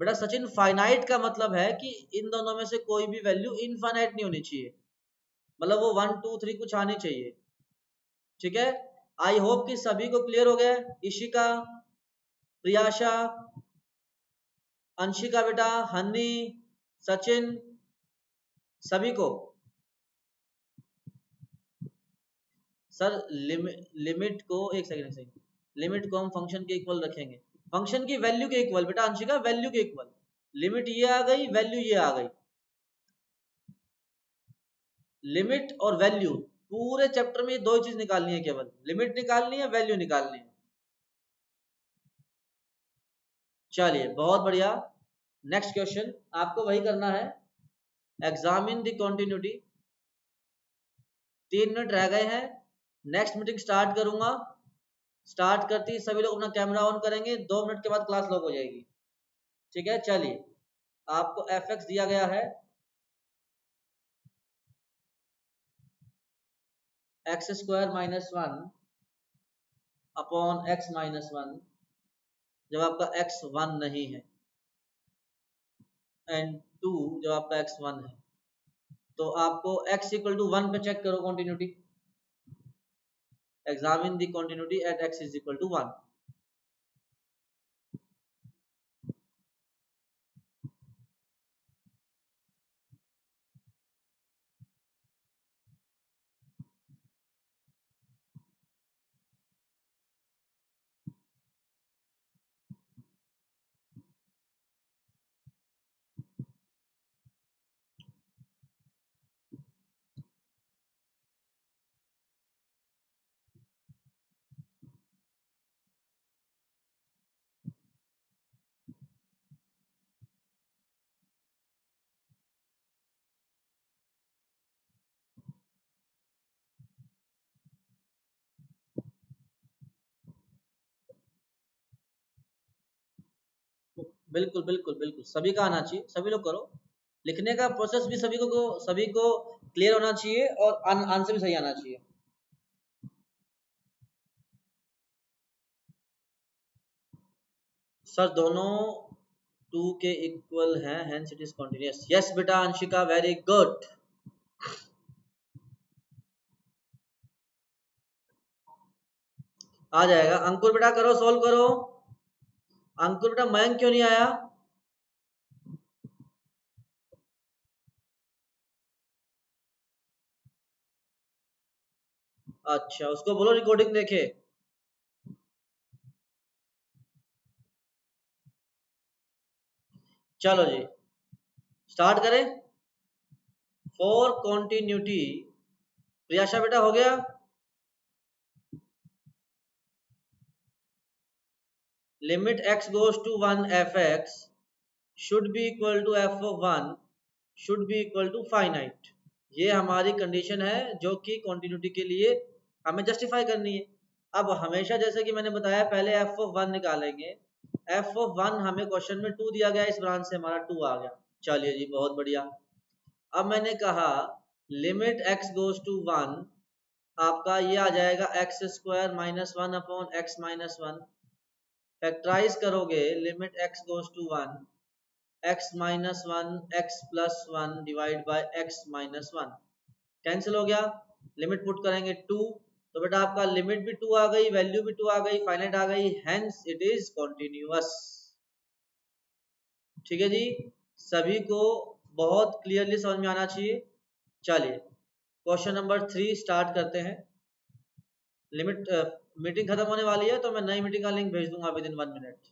बेटा सचिन, फाइनाइट का मतलब है कि इन दोनों में से कोई भी वैल्यू इनफाइनाइट नहीं होनी चाहिए, मतलब वो 1 2 3 कुछ आनी चाहिए। ठीक है, आई होप कि सभी को क्लियर हो गया। इशिका, प्रियाशा, अंशिका बेटा, हनी, सचिन, सभी को। सर लिमिट को एक सेकंड, लिमिट को हम फंक्शन के इक्वल रखेंगे, फंक्शन की वैल्यू के इक्वल बेटा अंशिका, वैल्यू के इक्वल। लिमिट ये आ गई, वैल्यू ये आ गई। लिमिट और वैल्यू, पूरे चैप्टर में दो ही चीज निकालनी है, केवल लिमिट निकालनी है, वैल्यू निकालनी है। चलिए बहुत बढ़िया। नेक्स्ट क्वेश्चन आपको वही करना है, एग्जामिन द कॉन्टिन्यूटी। 3 मिनट रह गए हैं, नेक्स्ट मीटिंग स्टार्ट करूंगा। स्टार्ट करते ही सभी लोग अपना कैमरा ऑन करेंगे, 2 मिनट के बाद क्लास लॉक हो जाएगी। ठीक है, चलिए आपको एफ एक्स दिया गया है, x square minus 1 upon x minus 1, जब आपका एक्स 1 नहीं है, एंड 2 जब आपका एक्स 1 है। तो आपको x इक्वल टू 1 पे चेक करो continuity, examine the continuity at x is equal to 1। बिल्कुल बिल्कुल बिल्कुल, सभी का आना चाहिए, सभी लोग करो। लिखने का प्रोसेस भी सभी को क्लियर होना चाहिए, और आंसर भी सही आना चाहिए। सर दोनों 2 के इक्वल हैं, hence it is continuous. Yes बेटा अंशिका, वेरी गुड। आ जाएगा। अंकुर बेटा करो, सोल्व करो। अंकुर बेटा मयंक क्यों नहीं आया? अच्छा, उसको बोलो रिकॉर्डिंग देखे। चलो जी स्टार्ट करें। फॉर कॉन्टिन्यूटी, प्रियाशा बेटा हो गया? Limit x goes to 1 f(x) should be equal to f of 1 should be equal to finite। ये हमारी कंडीशन है जो कि कॉन्टिन्यूटी के लिए हमें जस्टिफाई करनी है। अब हमेशा जैसे कि मैंने बताया, पहले f of 1 निकालेंगे। f of 1 हमें क्वेश्चन में 2 दिया गया, इस ब्रांच से हमारा 2 आ गया। चलिए जी बहुत बढ़िया। अब मैंने कहा लिमिट x goes to 1, आपका ये आ जाएगा x square minus 1 upon x minus 1। Factorise करोगे, limit x goes to 1, x minus 1 x plus 1 divide by x minus 1, cancel हो गया। लिमिट पुट करेंगे 2, तो बेटा आपका लिमिट भी 2 आ गई, वैल्यू भी 2 आ गई, फाइनाइट आ गई, हेंस इट इज कॉन्टिन्यूअस। ठीक है जी, सभी को बहुत क्लियरली समझ में आना चाहिए। चलिए क्वेश्चन नंबर 3 स्टार्ट करते हैं। लिमिट मीटिंग खत्म होने वाली है, तो मैं नई मीटिंग का लिंक भेज दूंगा विद इन 1 मिनट।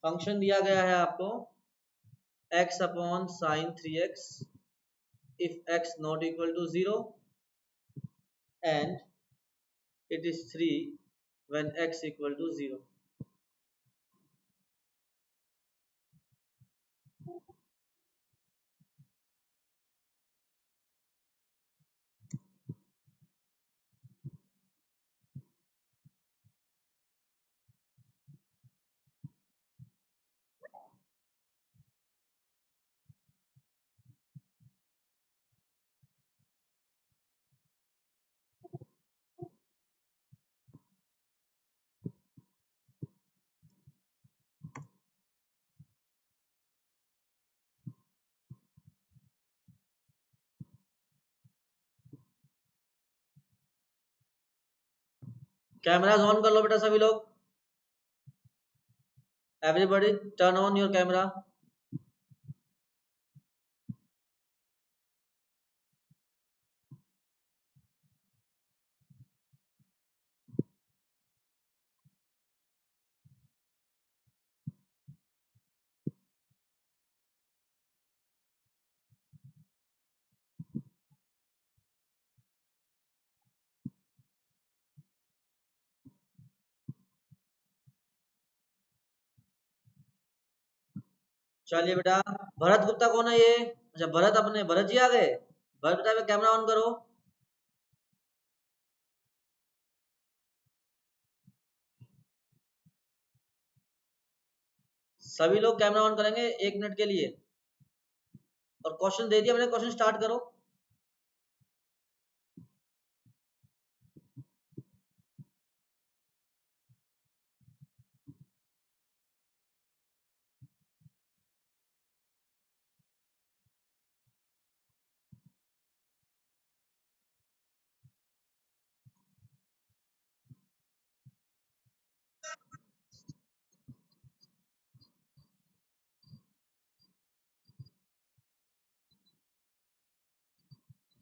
फंक्शन दिया गया है आपको x upon sine 3x if x not equal to 0 and it is 3 when x equal to 0। Camera on कर लो बेटा सभी लोग। Everybody turn on your camera. चलिए बेटा, भरत गुप्ता कौन है ये? अच्छा भरत, अपने भरत जी आ गए। भरत बेटा कैमरा ऑन करो। सभी लोग कैमरा ऑन करेंगे 1 मिनट के लिए। और क्वेश्चन दे दिया मैंने, क्वेश्चन स्टार्ट करो।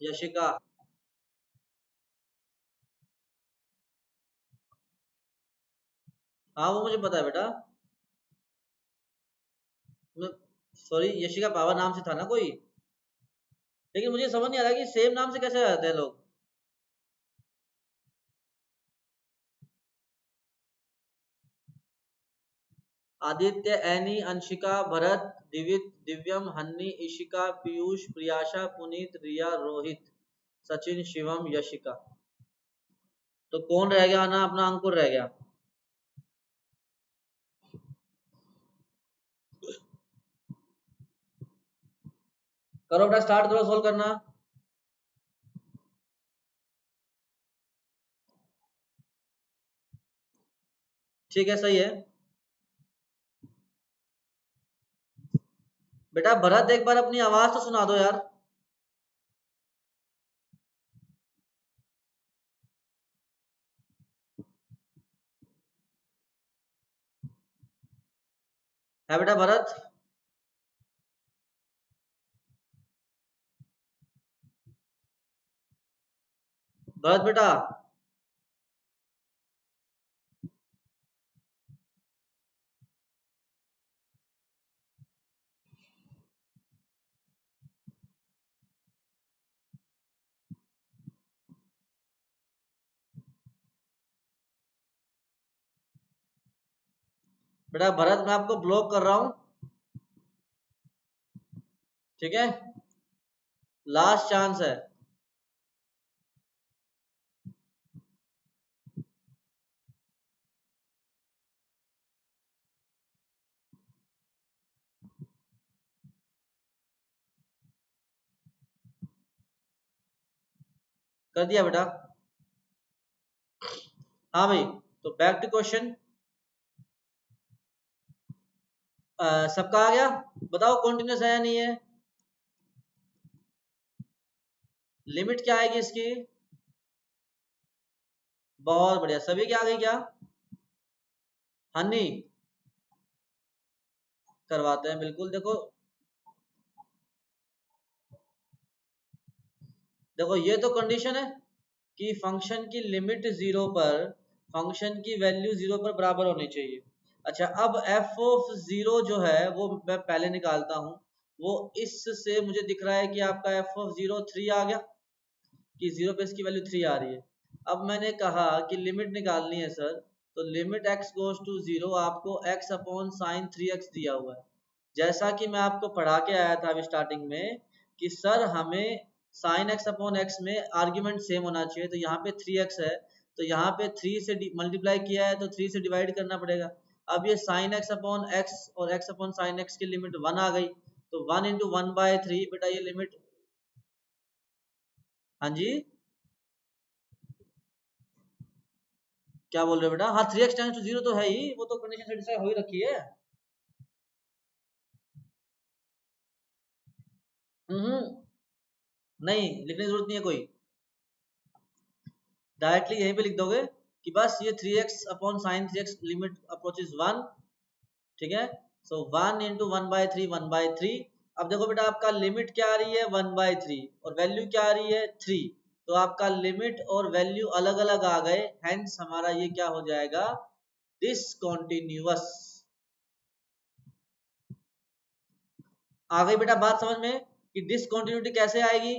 यशिका। हाँ वो मुझे पता है बेटा। सॉरी, यशिका पावर नाम से था ना कोई। लेकिन मुझे समझ नहीं आ रहा कि सेम नाम से कैसे आते हैं लोग। आदित्य, एनी, अंशिका, भरत, दिवित, दिव्यम, हन्नी, इशिका, पीयूष, प्रियाशा, पुनीत, रिया, रोहित, सचिन, शिवम, यशिका। तो कौन रह गया ना? अपना अंकुर रह गया। करो बेटा, स्टार्ट करो सोल्व करना। ठीक है, सही है बेटा। भरत एक बार अपनी आवाज तो सुना दो यार। है बेटा भरत? भरत बेटा। बेटा भरत, मैं आपको ब्लॉक कर रहा हूं। ठीक है, लास्ट चांस है। कर दिया बेटा। हाँ भाई, तो बैक टू क्वेश्चन। सबका आ गया? बताओ कॉन्टिन्यूस है या नहीं है? लिमिट क्या आएगी इसकी? बहुत बढ़िया, सभी की आ गई क्या? हनी, करवाते हैं बिल्कुल। देखो देखो, ये तो कंडीशन है कि फंक्शन की लिमिट जीरो पर, फंक्शन की वैल्यू जीरो पर बराबर होनी चाहिए। अच्छा, अब एफ ऑफ जीरो जो है वो मैं पहले निकालता हूँ। वो इससे मुझे दिख रहा है कि आपका एफ ऑफ जीरो 3 आ गया, कि जीरो पे इसकी वैल्यू 3 आ रही है। अब मैंने कहा कि लिमिट निकालनी है सर, तो limit x goes to zero, आपको x अपॉन साइन 3x दिया हुआ है। जैसा कि मैं आपको पढ़ा के आया था अभी स्टार्टिंग में कि सर हमें साइन एक्स अपॉन एक्स में आर्ग्यूमेंट सेम होना चाहिए। तो यहाँ पे 3x है, तो यहाँ पे 3 से मल्टीप्लाई किया है तो 3 से डिवाइड करना पड़ेगा। अब ये साइन एक्स अपॉन एक्स और एक्स अपॉन साइन एक्स की लिमिट 1 आ गई, तो 1 इंटू 1/3 बेटा ये लिमिट। हाँ जी, क्या बोल रहे हो बेटा? हाँ, 3x टेंड्स टू जीरो तो है ही, वो तो कंडीशन सेटिस्फाई हो ही रखी है। हम्म, नहीं लिखने की जरूरत नहीं है कोई, डायरेक्टली यहीं पे लिख दोगे। कि बस ये 3x upon sine 3x limit approaches 1, ठीक है। सो 1 इंटू 1/3 1/3। अब देखो बेटा आपका लिमिट क्या आ रही है 1/3 और वैल्यू क्या आ रही है 3, तो आपका लिमिट और वैल्यू अलग अलग आ गए, हेंस हमारा ये क्या हो जाएगा डिसकंटिन्यूअस। आ गई बेटा बात समझ में कि डिसकंटिन्यूटी कैसे आएगी।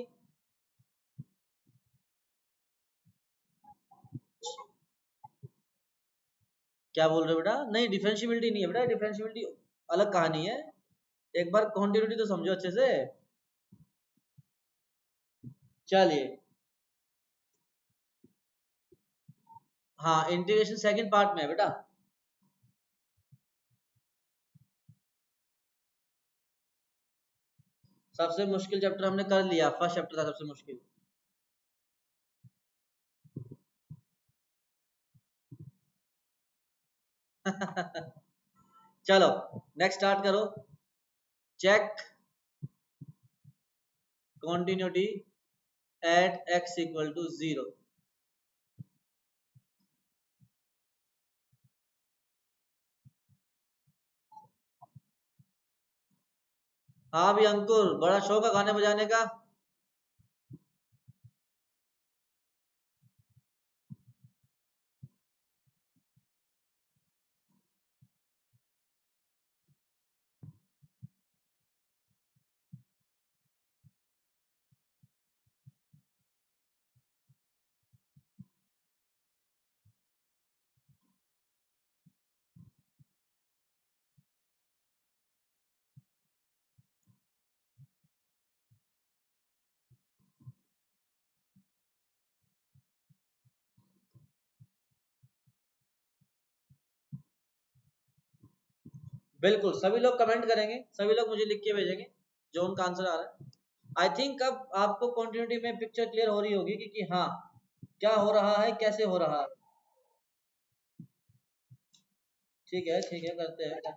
क्या बोल रहे हो बेटा, नहीं डिफरेंशियबिलिटी नहीं है बेटा, डिफरेंशियबिलिटी अलग कहानी है, एक बार कॉन्टिन्यूटी तो समझो अच्छे से। चलिए हाँ इंटीग्रेशन सेकंड पार्ट में है बेटा। सबसे मुश्किल चैप्टर हमने कर लिया, फर्स्ट चैप्टर था सबसे मुश्किल। चलो नेक्स्ट स्टार्ट करो। Check continuity at x equal to 0। हाँ भी अंकुर, बड़ा शौक है गाने बजाने का। बिल्कुल सभी लोग कमेंट करेंगे, सभी लोग मुझे लिख के भेजेंगे जो उनका आंसर आ रहा है। आई थिंक अब आपको कॉन्टिन्यूटी में पिक्चर क्लियर हो रही होगी कि हाँ क्या हो रहा है कैसे हो रहा है। ठीक है करते हैं।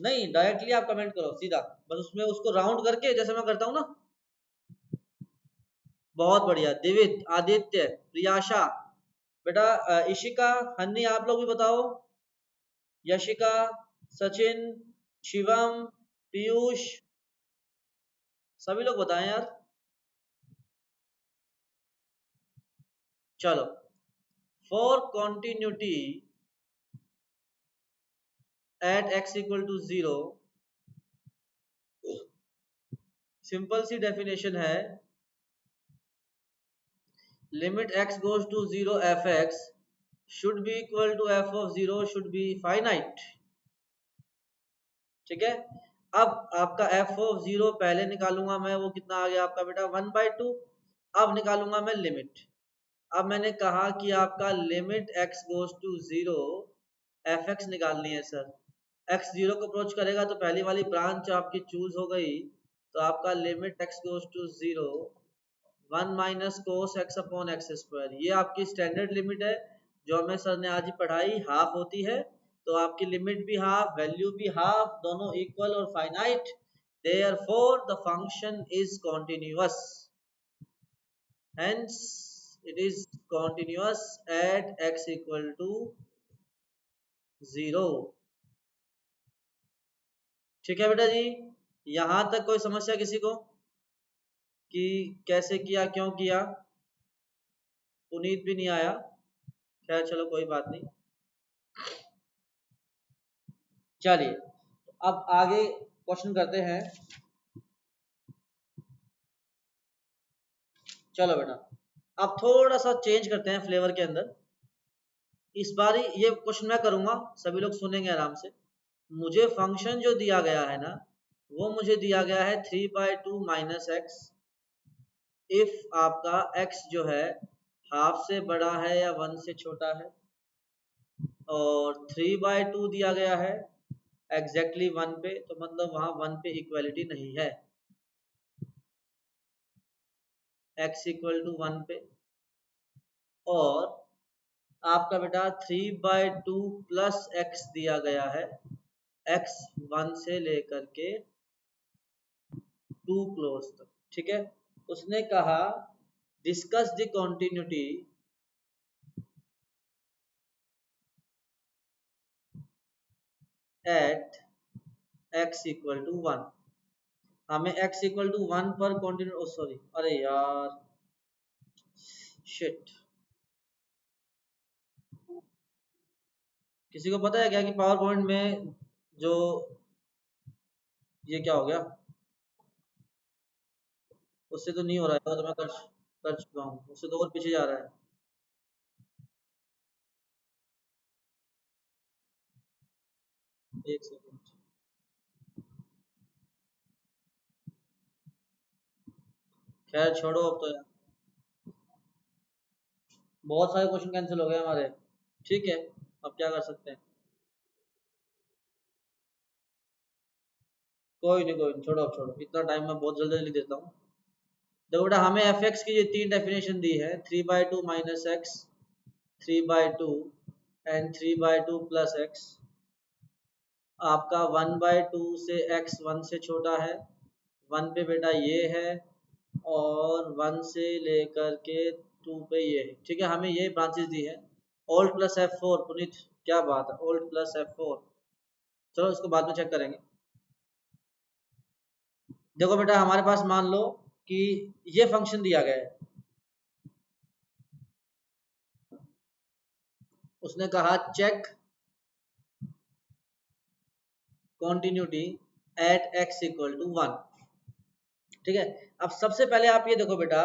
नहीं डायरेक्टली आप कमेंट करो सीधा, बस उसमें उसको राउंड करके जैसे मैं करता हूँ ना। बहुत बढ़िया दिवित, आदित्य, प्रियाशा, बेटा इशिका, हन्नी आप लोग भी बताओ, यशिका, सचिन, शिवम, पीयूष, सभी लोग बताएं यार। चलो for continuity at x equal to 0, simple सी डेफिनेशन है limit x goes to 0 f(x) should be equal to f of 0 should be finite। ठीक है, अब आपका f of 0 पहले निकालूंगा मैं, वो कितना आ गया आपका बेटा 1/2। अब निकालूंगा मैं लिमिट। अब मैंने कहा कि आपका limit x goes to 0 f(x) निकालनी है सर। x 0 को अप्रोच करेगा तो पहली वाली ब्रांच आपकी चूज हो गई, तो आपका limit x goes to 0 1 minus cos x upon x square, ये आपकी स्टैंडर्ड लिमिट है जो हमें सर ने आज ही पढ़ाई, हाफ होती है। तो आपकी लिमिट भी हाफ, वैल्यू भी हाफ, दोनों इक्वल और finite, therefore the function is continuous, hence it is continuous at x equal to 0। ठीक है बेटा जी, यहां तक कोई समस्या किसी को कि कैसे किया क्यों किया। पुनीत भी नहीं आया, खैर चलो कोई बात नहीं। चलिए अब आगे क्वेश्चन करते हैं। चलो बेटा अब थोड़ा सा चेंज करते हैं फ्लेवर के अंदर। इस बार ये क्वेश्चन मैं करूंगा, सभी लोग सुनेंगे आराम से। मुझे फंक्शन जो दिया गया है ना, वो मुझे दिया गया है 3/2 माइनस एक्स। इफ आपका x जो है हाफ से बड़ा है या 1 से छोटा है, और 3/2 दिया गया है एग्जैक्टली 1 पे, तो मतलब वहां 1 पे इक्वलिटी नहीं है, x इक्वल टू 1 पे। और आपका बेटा 3/2 प्लस x दिया गया है, x 1 से लेकर के 2 क्लोज तक, ठीक है। उसने कहा discuss the continuity at x equal to 1। हमें x इक्वल टू 1 पर कॉन्टिन्यू, सॉरी, अरे यार, शिट। किसी को पता है क्या कि पावर पॉइंट में जो ये क्या हो गया, उससे तो नहीं हो रहा है, तो मैं कर चुका हूँ, उससे तो और पीछे जा रहा है। एक सेकंड, खैर छोड़ो अब तो यार, बहुत सारे क्वेश्चन कैंसिल हो गए हमारे। ठीक है, अब क्या कर सकते हैं। कोई नहीं, छोड़ो अब, छोड़ो, इतना टाइम मैं बहुत जल्दी जल्दी देता हूँ। देखो बेटा, हमें एफ एक्स की ये तीन डेफिनेशन दी है, 3/2 minus x, 3/2 and 3/2 plus x. आपका 1/2 से एक्स 1 से छोटा है, 1 पे बेटा ये है, और 1 से लेकर के 2 पे ये है। ठीक है, हमें ये ब्रांचेस दी है। ओल्ड प्लस F4, पुनीत क्या बात है, ओल्ड प्लस F4। चलो इसको बाद में चेक करेंगे। देखो बेटा, हमारे पास मान लो कि ये फंक्शन दिया गया है। उसने कहा check continuity at x equal to 1। ठीक है, अब सबसे पहले आप ये देखो बेटा,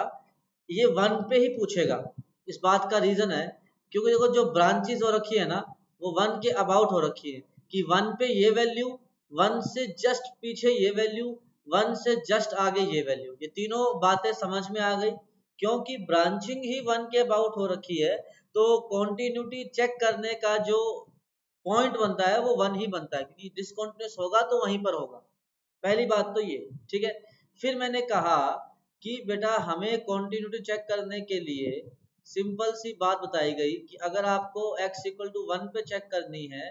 ये 1 पे ही पूछेगा। इस बात का रीजन है क्योंकि देखो जो ब्रांचेस हो रखी है ना, वो 1 के अबाउट हो रखी है, कि 1 पे ये वैल्यू, 1 से जस्ट पीछे ये वैल्यू, 1 से जस्ट आगे ये वैल्यू, ये तीनों बातें समझ में आ गई। क्योंकि ब्रांचिंग ही 1 के अबाउट हो रखी है, तो कॉन्टिन्यूटी चेक करने का जो पॉइंट बनता है वो 1 ही बनता है, क्योंकि डिसकंटिन्यूअस होगा तो वहीं पर होगा। पहली बात तो ये। ठीक है, फिर मैंने कहा कि बेटा हमें कॉन्टिन्यूटी चेक करने के लिए सिंपल सी बात बताई गई कि अगर आपको x इक्वल टू 1 पे चेक करनी है,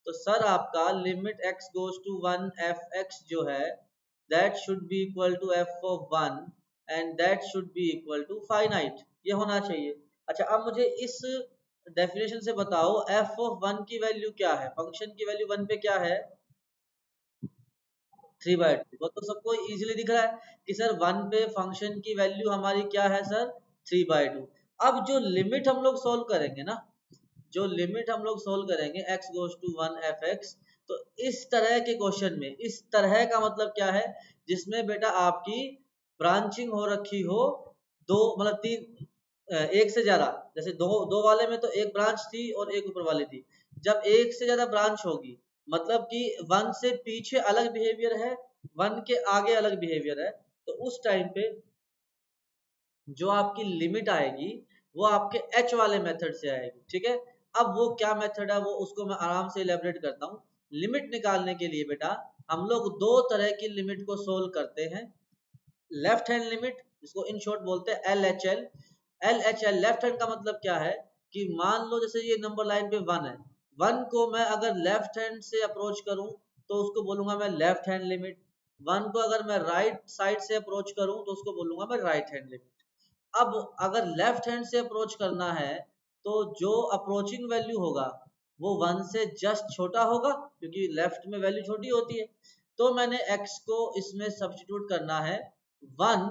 तो सर आपका limit x goes to 1 f x जो है, that should be equal to f of 1, and that should be equal to finite, ये होना चाहिए। अच्छा, अब मुझे इस डेफिनेशन से बताओ एफ ऑफ 1 की वैल्यू क्या है, फंक्शन की वैल्यू 1 पे क्या है, 3/2। वो तो सबको इजीली दिख रहा है कि सर 1 पे फंक्शन की वैल्यू हमारी क्या है सर, 3/2। अब जो लिमिट हम लोग सोल्व करेंगे ना, जो लिमिट हम लोग सोल्व करेंगे x goes to 1 f x, तो इस तरह के क्वेश्चन में, इस तरह का मतलब क्या है, जिसमें बेटा आपकी ब्रांचिंग हो रखी हो, दो मतलब तीन, एक से ज्यादा, जैसे दो दो वाले में तो एक ब्रांच थी और एक ऊपर वाली थी। जब एक से ज्यादा ब्रांच होगी, मतलब कि 1 से पीछे अलग बिहेवियर है, 1 के आगे अलग बिहेवियर है, तो उस टाइम पे जो आपकी लिमिट आएगी वो आपके एच वाले मेथड से आएगी। ठीक है, अब वो क्या मेथड है वो उसको मैं आराम से इलेबरेट करता हूँ। लिमिट निकालने के लिए बेटा हम लोग दो तरह की लिमिट को सोल्व करते हैं। लेफ्ट हैंड लिमिट, जिसको इन शॉर्ट बोलते हैं L H L. L H L left hand का मतलब क्या है कि मान लो जैसे ये नंबर लाइन पे 1 है, 1 को मैं अगर लेफ्ट हैंड से अप्रोच करूं तो उसको बोलूंगा मैं लेफ्ट हैंड लिमिट। 1 को अगर मैं राइट साइड से अप्रोच करूं तो उसको बोलूंगा मैं राइट हैंड लिमिट। अब अगर लेफ्ट हैंड से अप्रोच करना है, तो जो अप्रोचिंग वैल्यू होगा वो 1 से जस्ट छोटा होगा, क्योंकि लेफ्ट में वैल्यू छोटी होती है। तो मैंने x को इसमें सब्स्टिट्यूट करना है 1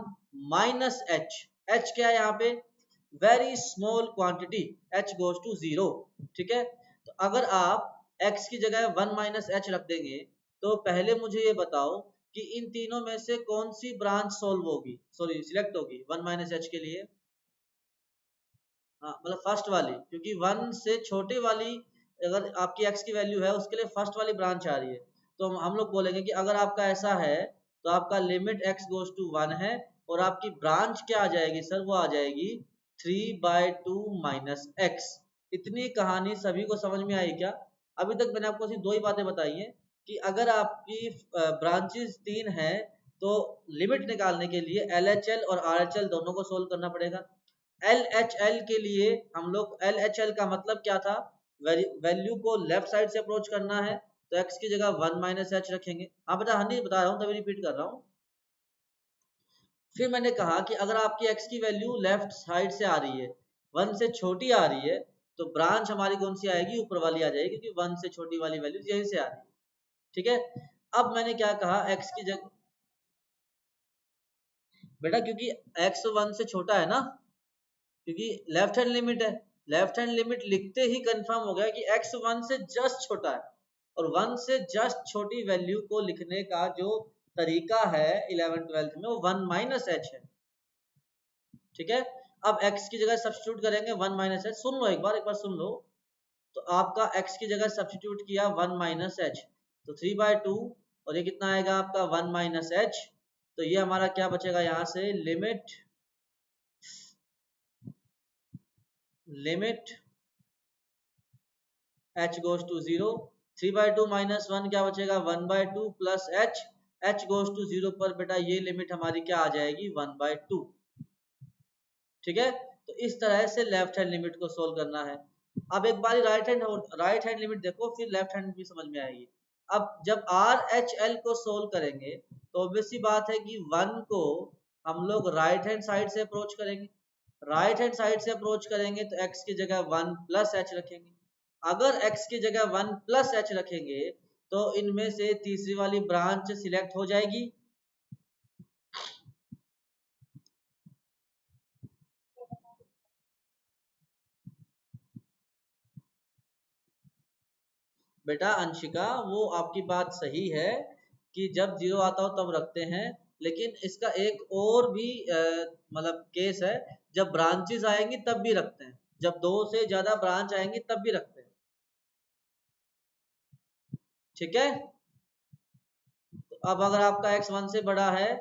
माइनस एच। एच क्या है यहाँ पे, very small quantity, h goes to 0। ठीक है, तो अगर आप x की जगह 1 माइनस एच रख देंगे, तो पहले मुझे ये बताओ कि इन तीनों में से कौन सी ब्रांच सॉल्व होगी, सॉरी सिलेक्ट होगी 1 माइनस एच के लिए। हाँ, मतलब फर्स्ट वाली, क्योंकि 1 से छोटे वाली अगर आपकी x की वैल्यू है उसके लिए फर्स्ट वाली ब्रांच आ रही है। तो हम लोग बोलेंगे कि अगर आपका ऐसा है तो आपका लिमिट x गोज टू 1 है, और आपकी ब्रांच क्या आ जाएगी सर, वो आ जाएगी 3/2 माइनस एक्स। इतनी कहानी सभी को समझ में आई क्या? अभी तक मैंने आपको सिर्फ दो ही बातें बताई हैं कि अगर आपकी ब्रांचेस 3 है तो लिमिट निकालने के लिए LHL और RHL दोनों को सोल्व करना पड़ेगा। LHL के लिए हम लोग, LHL का मतलब क्या था, वैल्यू को लेफ्ट साइड से अप्रोच करना है, तो x की जगह 1 माइनस एच रखेंगे। हाँ बेटा, हाँ नहीं बता रहा हूँ तभी रिपीट कर रहा हूँ। फिर मैंने कहा कि अगर आपकी x की वैल्यू लेफ्ट साइड से आ रही है, 1 से छोटी आ रही है, तो ब्रांच हमारी कौन सी आएगी, ऊपर वाली आ जाएगी, क्योंकि 1 से छोटी वाली वैल्यू यहीं से आ रही है। ठीक है, अब मैंने क्या कहा, x की जगह, बेटा क्योंकि x 1 से छोटा है ना, क्योंकि लेफ्ट हैंड लिमिट है, लेफ्ट हैंड लिमिट लिखते ही कंफर्म हो गया कि x 1 से जस्ट छोटा है, और 1 से जस्ट छोटी वैल्यू को लिखने का जो तरीका है 11th-12th में, वो 1 माइनस एच है। ठीक है, अब x की जगह सब्स्टिट्यूट करेंगे 1 माइनस एच। सुन लो, एक बार सुन लो, तो आपका x की जगह सब्स्टिट्यूट किया 1 माइनस एच, तो 3/2, और ये कितना आएगा आपका 1 माइनस एच। तो ये हमारा क्या बचेगा यहाँ से, limit h goes to 0, 3/2 minus 1 क्या बचेगा, 1/2 प्लस h goes to 0 पर बेटा ये लिमिट हमारी क्या आ जाएगी, 1/2। ठीक है, तो इस तरह से लेफ्ट हैंड लिमिट को सोल्व करना है। अब एक बार राइट हैंड लिमिट देखो, फिर लेफ्ट हैंड भी समझ में आएगी। अब जब RHL को सोल्व करेंगे तो ऑब्वियस सी बात है कि 1 को हम लोग राइट हैंड साइड से अप्रोच करेंगे, राइट हैंड साइड से अप्रोच करेंगे तो x की जगह 1 प्लस एच रखेंगे। अगर x की जगह 1 प्लस एच रखेंगे तो इनमें से तीसरी वाली ब्रांच सिलेक्ट हो जाएगी। बेटा अंशिका, वो आपकी बात सही है कि जब जीरो आता हो तब रखते हैं, लेकिन इसका एक और भी मतलब केस है, जब ब्रांचेस आएंगी तब भी रखते हैं, जब 2 से ज्यादा ब्रांच आएंगी तब भी रखते हैं। ठीक है, तो अब अगर आपका x 1 से बड़ा है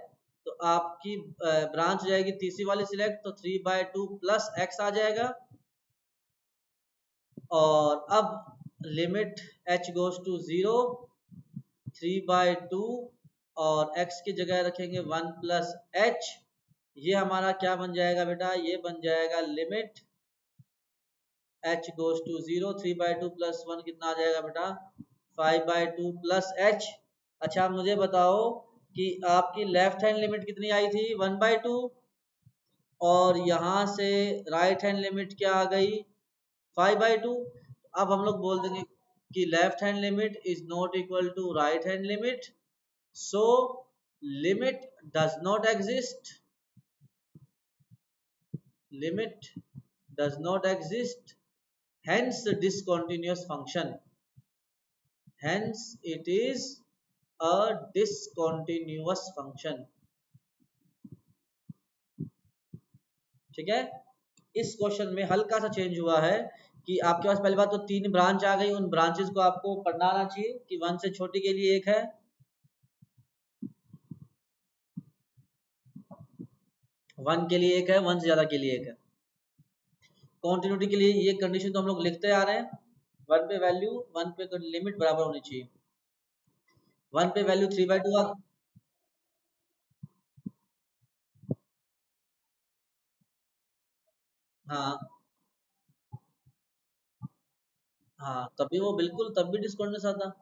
तो आपकी ब्रांच हो जाएगी तीसरी वाली सिलेक्ट, तो 3/2 प्लस x आ जाएगा, और अब लिमिट h गोज टू 0, 3/2, और x की जगह रखेंगे 1 प्लस एच। ये हमारा क्या बन जाएगा बेटा, ये बन जाएगा limit h goes to 0, 3/2 plus 1 कितना आ जाएगा बेटा, 5/2 प्लस एच। अच्छा मुझे बताओ कि आपकी लेफ्ट हैंड लिमिट कितनी आई थी, 1/2, और यहाँ से राइट हैंड लिमिट क्या आ गई, 5/2। अब हम लोग बोल देंगे कि left hand limit is not equal to right hand limit, so limit does not exist, limit does not exist, hence discontinuous function, hence it is a discontinuous function। ठीक है, इस क्वेश्चन में हल्का सा चेंज हुआ है कि आपके पास पहली बात तो 3 ब्रांच आ गई, उन ब्रांचेस को आपको पढ़ना आना चाहिए कि 1 से छोटी के लिए एक है, 1 के लिए एक है, 1 से ज्यादा के लिए एक है। कॉन्टिन्यूटी के लिए ये कंडीशन तो हम लोग लिखते आ रहे हैं, 1 पे वैल्यू, 1 पे लिमिट बराबर होनी चाहिए, 1 पे वैल्यू 3/2 हाँ हाँ, तभी वो बिल्कुल तब भी डिस्काउंट आता।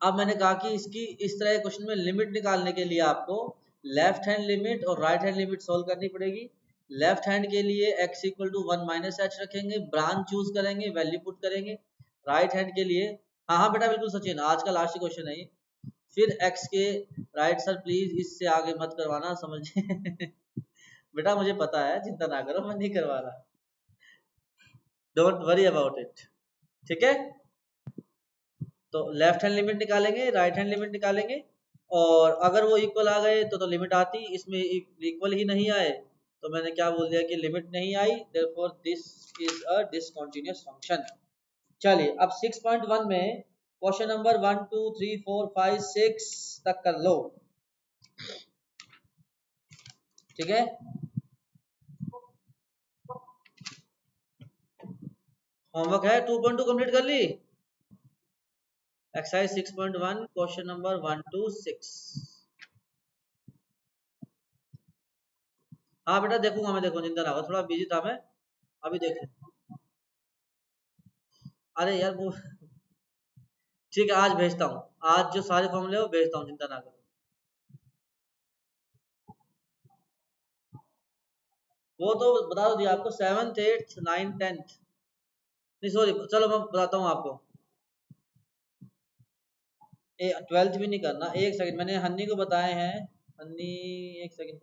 अब मैंने कहा कि इसकी इस तरह के क्वेश्चन में लिमिट निकालने के लिए आपको लेफ्ट हैंड लिमिट और राइट हैंड लिमिट सोल्व करनी पड़ेगी। लेफ्ट हैंड के लिए x equal to 1 minus h रखेंगे, ब्रांच चूज करेंगे, वैल्यू पुट करेंगे। राइट हैंड के लिए, हाँ हाँ बेटा बिल्कुल सचिन, आज का लास्ट क्वेश्चन है ये। फिर x के राइट, सर प्लीज इससे आगे मत करवाना, समझिए बेटा मुझे पता है, चिंता ना करो, मैं नहीं करवा रहा, डोंट वरी अबाउट इट। ठीक है, तो लेफ्ट हैंड लिमिट निकालेंगे, राइट हैंड लिमिट निकालेंगे, और अगर वो इक्वल आ गए तो लिमिट आती, इसमें इक्वल ही नहीं आए तो मैंने क्या बोल दिया कि लिमिट नहीं आई, therefore this is a discontinuous function. चलिए अब 6.1 में क्वेश्चन नंबर 1 2 3 4 5 6 तक कर लो। ठीक है, होमवर्क है 2.2 कंप्लीट कर ली, एक्सरसाइज 6.1 क्वेश्चन नंबर 1 to 6। हाँ बेटा देखूंगा, मैं देखूंगा, चिंता ना करो, थोड़ा बिजी था मैं, अभी देख। अरे यार वो ठीक है, आज भेजता हूँ, आज जो सारे फॉर्मूले वो भेजता हूँ, चिंता ना करो। वो तो बता दो दिया आपको, 7th 8th 9th 10th, नहीं सॉरी, चलो मैं बताता हूँ आपको। 12th भी नहीं करना, एक सेकंड, मैंने हन्नी को बताए हैं। हन्नी, एक second,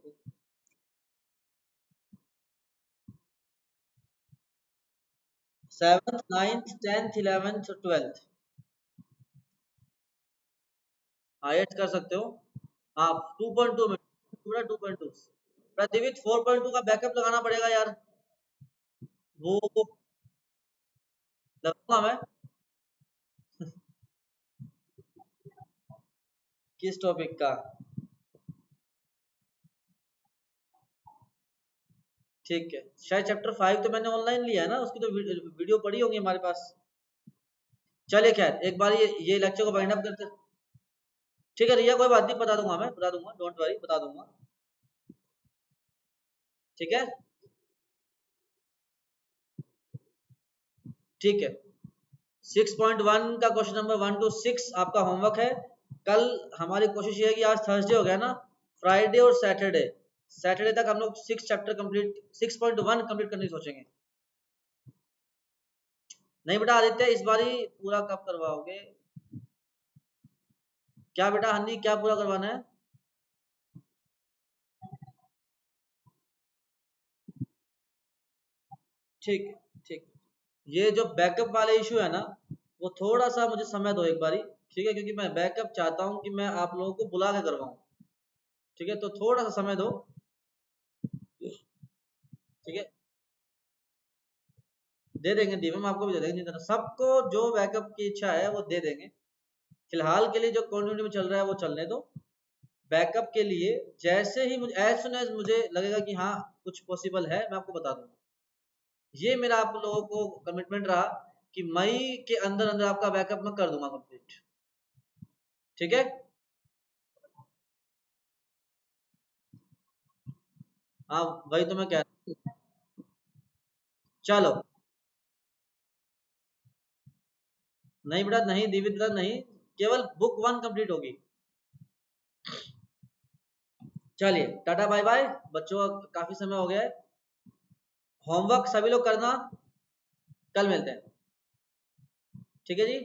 7th 9th 10th 11th 12th। हाँ 8 कर सकते हो। हाँ 2.2 में, पूरा 2.2। प्रतिवित 4.2 का बैकअप लगाना पड़ेगा यार। वो लगाऊंगा मैं। किस टॉपिक का? ठीक है, शायद चैप्टर 5 तो मैंने ऑनलाइन लिया है ना, उसकी तो वीडियो पड़ी होगी हमारे पास। चलिए खैर, एक बार ये लेक्चर को वाइंड अप करते हैं। ठीक है रिया, कोई बात नहीं, बता दूंगा, मैं बता दूंगा, डोंट वरी, बता दूंगा। ठीक है, ठीक है। 6.1 का क्वेश्चन नंबर 1 to 6 आपका होमवर्क है। कल हमारी कोशिश ये है कि आज थर्सडे हो गया ना, फ्राइडे और सैटरडे, सैटरडे तक हम लोग 6 चैप्टर कंप्लीट, 6.1 कंप्लीट करने की सोचेंगे। नहीं बेटा आदित्य, इस बार ही पूरा कब करवाओगे? क्या बेटा हन्नी, क्या पूरा करवाना है? ठीक है, ठीक। ये जो बैकअप वाले इशू है ना, वो थोड़ा सा मुझे समय दो एक बारी। ठीक है, क्योंकि मैं बैकअप चाहता हूँ कि मैं आप लोगों को बुला के करवाऊँ। ठीक है, तो थोड़ा सा समय दो। ठीक है, दे देंगे दीपम, आपको भी दे देंगे, नहीं देना सबको, जो बैकअप की इच्छा है वो दे देंगे। फिलहाल के लिए जो कंटिन्यू में चल रहा है वो चलने दो। बैकअप के लिए जैसे ही मुझे, एज सुन एज मुझे लगेगा कि हाँ कुछ पॉसिबल है, मैं आपको बता दूंगा। ये मेरा आप लोगों को कमिटमेंट रहा कि मई के अंदर अंदर आपका बैकअप मैं कर दूंगा कंप्लीट। ठीक है, हाँ वही तो मैं कह रहा हूँ। चलो, नहीं बेटा नहीं, दिव्य बेटा नहीं, केवल बुक 1 कंप्लीट होगी। चलिए टाटा बाय बाय बच्चों, काफी समय हो गया है। होमवर्क सभी लोग करना, कल मिलते हैं। ठीक है जी।